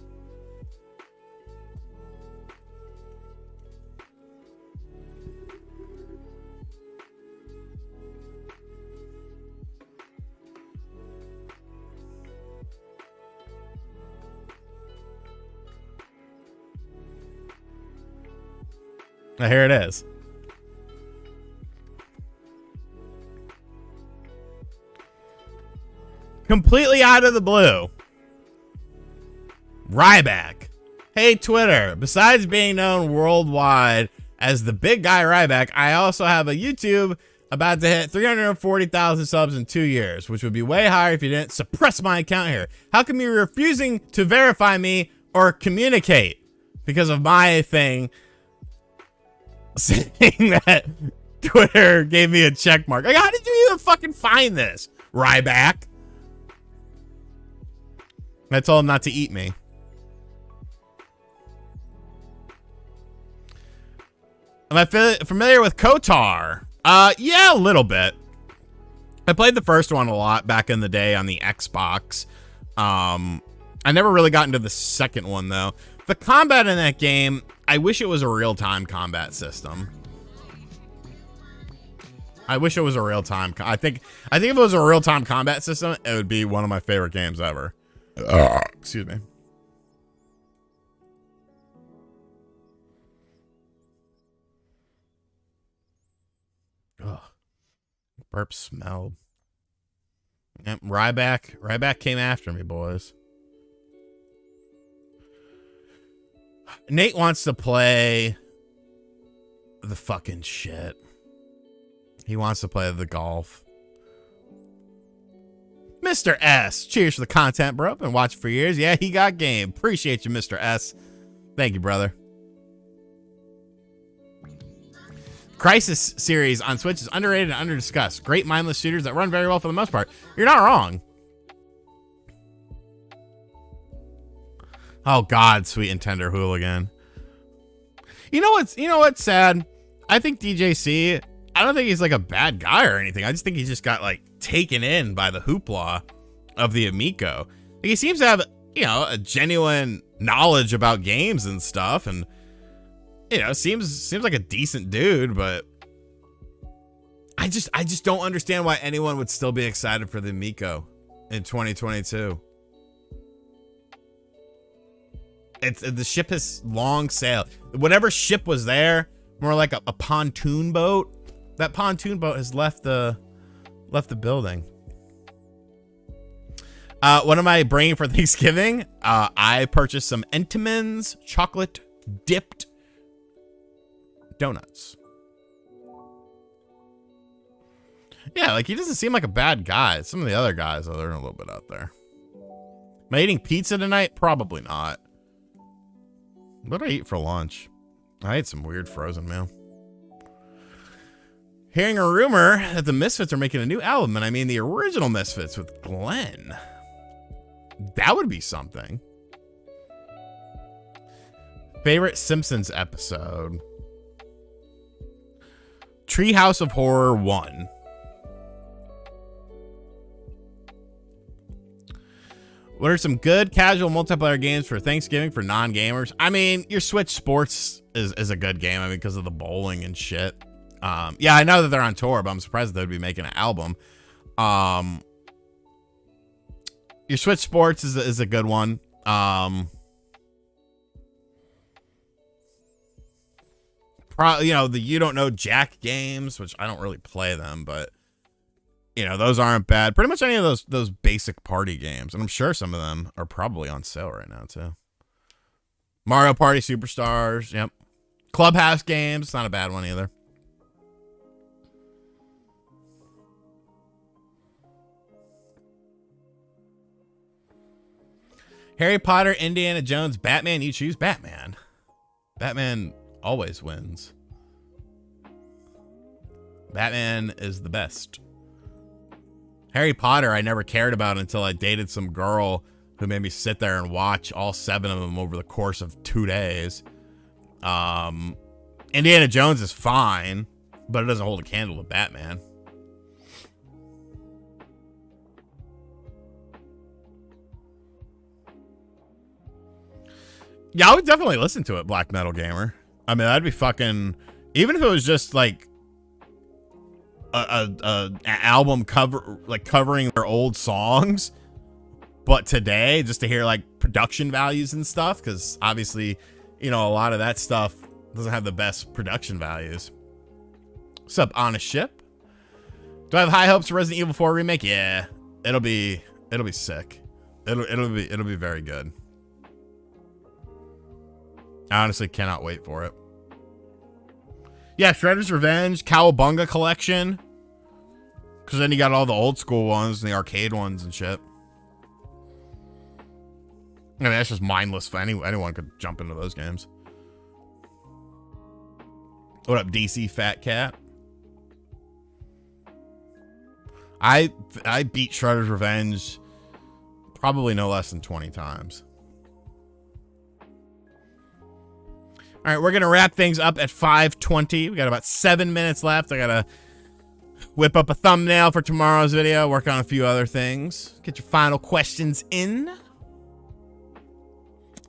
Now here it is. Completely out of the blue. Ryback. Hey, Twitter. Besides being known worldwide as the big guy Ryback, I also have a YouTube about to hit 340,000 subs in 2 years, which would be way higher if you didn't suppress my account here. How come you're refusing to verify me or communicate? Because of my thing saying that Twitter gave me a check mark. Like, how did you even fucking find this, Ryback? I told him not to eat me. Am I familiar with Kotar? Yeah, a little bit. I played the first one a lot back in the day on the Xbox. I never really got into the second one, though. The combat in that game, I wish it was a real-time combat system. I wish it was a real-time. I think if it was a real-time combat system, it would be one of my favorite games ever. Excuse me. Ugh. Burp smelled. Yep, Ryback came after me, boys. Nate wants to play the fucking shit. He wants to play the golf. Mr. S. Cheers for the content, bro. Been watching for years. Yeah, he got game. Appreciate you, Mr. S. Thank you, brother. Crisis series on Switch is underrated and under-discussed. Great mindless shooters that run very well for the most part. You're not wrong. Oh God, sweet and tender hooligan. You know what's sad? I think DJC, I don't think he's like a bad guy or anything. I just think he just got like taken in by the hoopla of the Amico. Like, he seems to have, a genuine knowledge about games and stuff, and seems like a decent dude, but I just don't understand why anyone would still be excited for the Amico in 2022. The ship has long sailed. Whatever ship was there, more like a pontoon boat. That pontoon boat has left the building. What am I bringing for Thanksgiving? I purchased some Entenmann's chocolate dipped donuts. Yeah, like he doesn't seem like a bad guy. Some of the other guys, they're a little bit out there. Am I eating pizza tonight? Probably not. What did I eat for lunch? I ate some weird frozen meal. Hearing a rumor that the Misfits are making a new album, and I mean the original Misfits with Glenn. That would be something. Favorite Simpsons episode? Treehouse of Horror 1. What are some good casual multiplayer games for Thanksgiving for non-gamers? I mean, your Switch Sports is a good game. I mean, because of the bowling and shit. Yeah, I know that they're on tour, but I'm surprised they'd be making an album. Your Switch Sports is a good one. Probably, the You Don't Know Jack games, which I don't really play them, but those aren't bad. Pretty much any of those basic party games, and I'm sure some of them are probably on sale right now too. Mario Party Superstars, yep. Clubhouse games, not a bad one either. Harry Potter, Indiana Jones, Batman. You choose Batman. Batman always wins. Batman is the best. Harry Potter, I never cared about until I dated some girl who made me sit there and watch all 7 of them over the course of 2 days. Indiana Jones is fine, but it doesn't hold a candle to Batman. Yeah, I would definitely listen to it, Black Metal Gamer. I mean, that'd be fucking... Even if it was just, like, a album cover, like, covering their old songs, but today, just to hear, like, production values and stuff, because obviously, a lot of that stuff doesn't have the best production values. What's up, Honest Ship? Do I have high hopes for Resident Evil 4 remake? Yeah, it'll be sick. It'll be very good. I honestly cannot wait for it. Yeah, Shredder's Revenge, Cowabunga Collection. Because then you got all the old school ones and the arcade ones and shit. I mean, that's just mindless. Anyone could jump into those games. What up, DC Fat Cat? I beat Shredder's Revenge probably no less than 20 times. All right, we're going to wrap things up at 5:20. We got about 7 minutes left. I got to whip up a thumbnail for tomorrow's video, work on a few other things. Get your final questions in.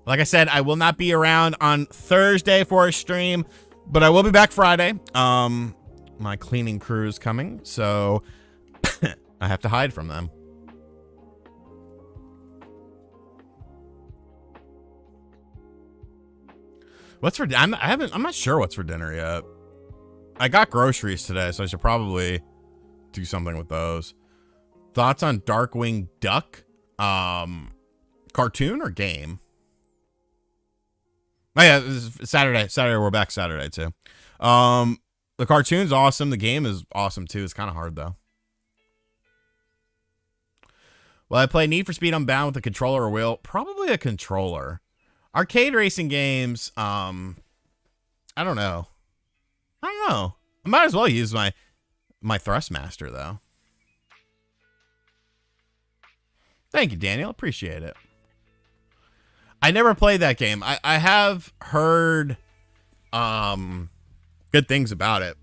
Like I said, I will not be around on Thursday for a stream, but I will be back Friday. My cleaning crew is coming, so I have to hide from them. What's for? I'm not sure what's for dinner yet. I got groceries today, so I should probably do something with those. Thoughts on Darkwing Duck? Cartoon or game? Oh yeah, this is Saturday. We're back Saturday too. The cartoon's awesome. The game is awesome too. It's kind of hard though. Will I play Need for Speed Unbound with a controller or wheel? Probably a controller. Arcade racing games, I don't know. I might as well use my Thrustmaster, though. Thank you, Daniel. Appreciate it. I never played that game. I have heard good things about it.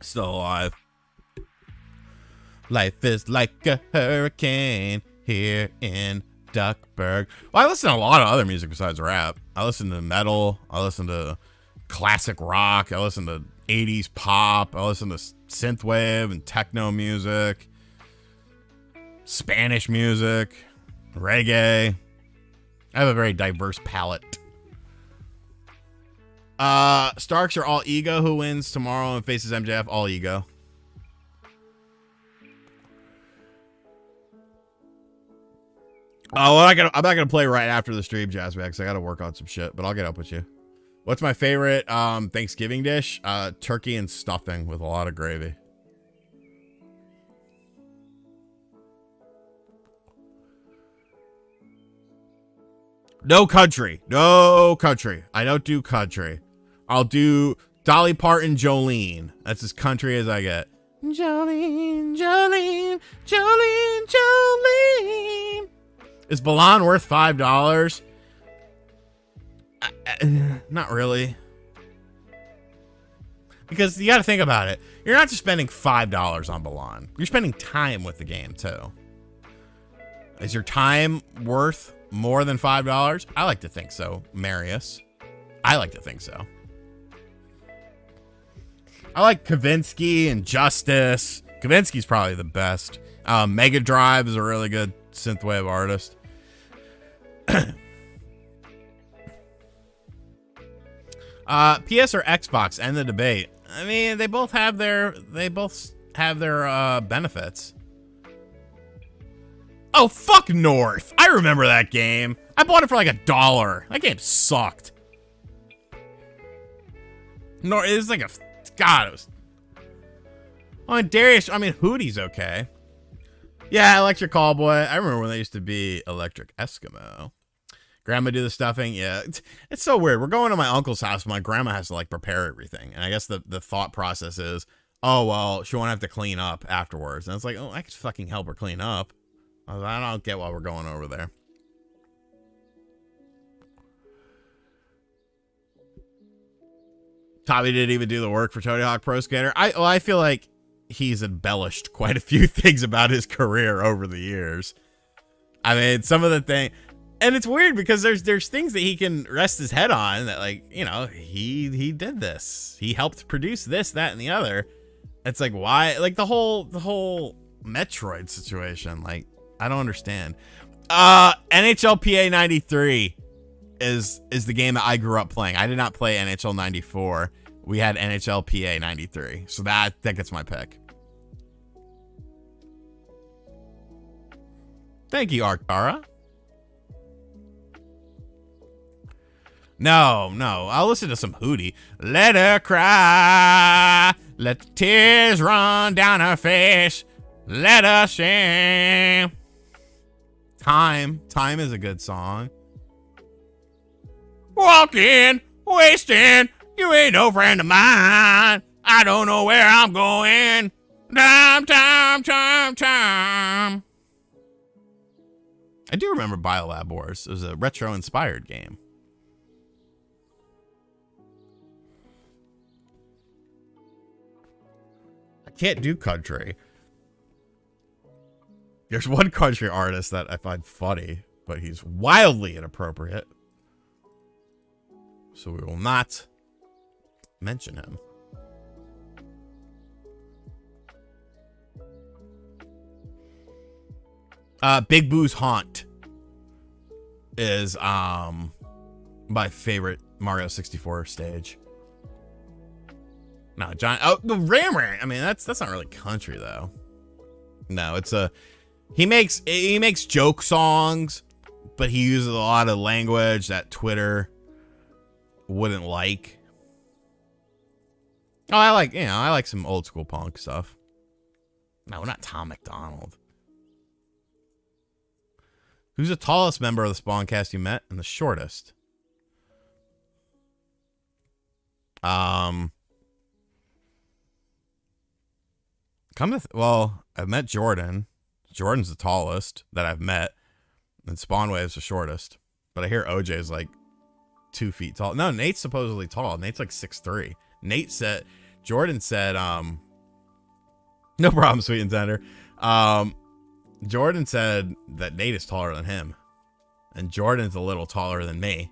Still alive. Life is like a hurricane here in Duckburg. Well, I listen to a lot of other music besides rap. I listen to metal. I listen to classic rock. I listen to 80s pop. I listen to synthwave and techno music, Spanish music, reggae. I have a very diverse palette. Starks are all ego. Who wins tomorrow and faces MJF? All ego. Oh, well, I'm not gonna play right after the stream, Jasmine, because I gotta work on some shit. But I'll get up with you. What's my favorite Thanksgiving dish? Turkey and stuffing with a lot of gravy. No country. No country. I don't do country. I'll do Dolly Parton, Jolene. That's as country as I get. Jolene, Jolene, Jolene, Jolene. Is Balan worth $5? Not really. Because you got to think about it. You're not just spending $5 on Balan. You're spending time with the game, too. Is your time worth more than $5? I like to think so, Marius. I like to think so. I like Kavinsky and Justice. Kavinsky's probably the best. Mega Drive is a really good synthwave artist. PS or Xbox? End the debate. I mean, they both have their benefits. Oh, fuck North. I remember that game. I bought it for like $1. That game sucked. North, it was like God, it was. Oh, and Darius, I mean, Hootie's okay. Yeah, Electric Callboy. I remember when they used to be Electric Eskimo. Grandma do the stuffing. Yeah, it's so weird. We're going to my uncle's house. My grandma has to like prepare everything. And I guess the thought process is, oh, well, she won't have to clean up afterwards. And it's like, oh, I could fucking help her clean up. I don't get why we're going over there. Tommy didn't even do the work for Tony Hawk Pro Skater. I feel like he's embellished quite a few things about his career over the years. I mean, some of the things, and it's weird because there's things that he can rest his head on that, like, you know, he did this. He helped produce this, that, and the other. It's like, why? Like the whole Metroid situation. Like, I don't understand. NHLPA 93 is the game that I grew up playing. I did not play NHL 94. We had NHLPA 93. So that gets my pick. Thank you, Artara. No. I'll listen to some Hootie. Let her cry. Let the tears run down her face. Let her sing. Time is a good song. Walking, wasting, you ain't no friend of mine. I don't know where I'm going. Time. I do remember Biolab Wars. It was a retro-inspired game. I can't do country. There's one country artist that I find funny, but he's wildly inappropriate. So we will not mention him. Big Boo's Haunt is my favorite Mario 64 stage. No, John. Oh, the Ram. I mean, that's not really country though. No, it's he makes joke songs, but he uses a lot of language that Twitter wouldn't like. Oh, I like some old school punk stuff. No, not Tom McDonald. Who's the tallest member of the Spawncast you met and the shortest? Well, I've met Jordan. Jordan's the tallest that I've met, and Spawnwave's the shortest. But I hear OJ's like 2 feet tall. No, Nate's supposedly tall. Nate's like 6'3". Jordan said, no problem, sweet and tender. Jordan said that Nate is taller than him, and Jordan's a little taller than me.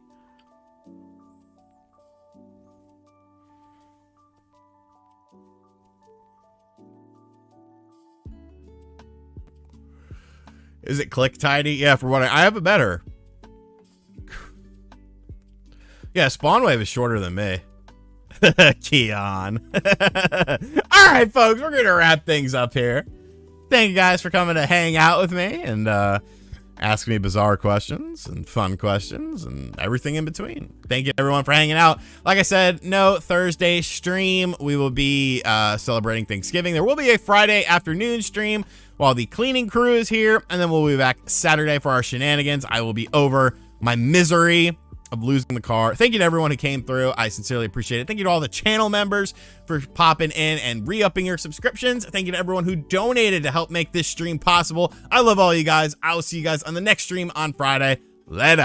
Is it Click Tidy? Yeah, for what I have a better. Yeah, Spawn Wave is shorter than me. Keon. All right, folks, we're going to wrap things up here. Thank you guys for coming to hang out with me and ask me bizarre questions and fun questions and everything in between. Thank you, everyone, for hanging out. Like I said, no Thursday stream. We will be celebrating Thanksgiving. There will be a Friday afternoon stream while the cleaning crew is here, and then we'll be back Saturday for our shenanigans. I will be over my misery of losing the car. Thank you to everyone who came through. I sincerely appreciate it. Thank you to all the channel members for popping in and re-upping your subscriptions. Thank you to everyone who donated to help make this stream possible. I love all you guys. I will see you guys on the next stream on Friday. Later.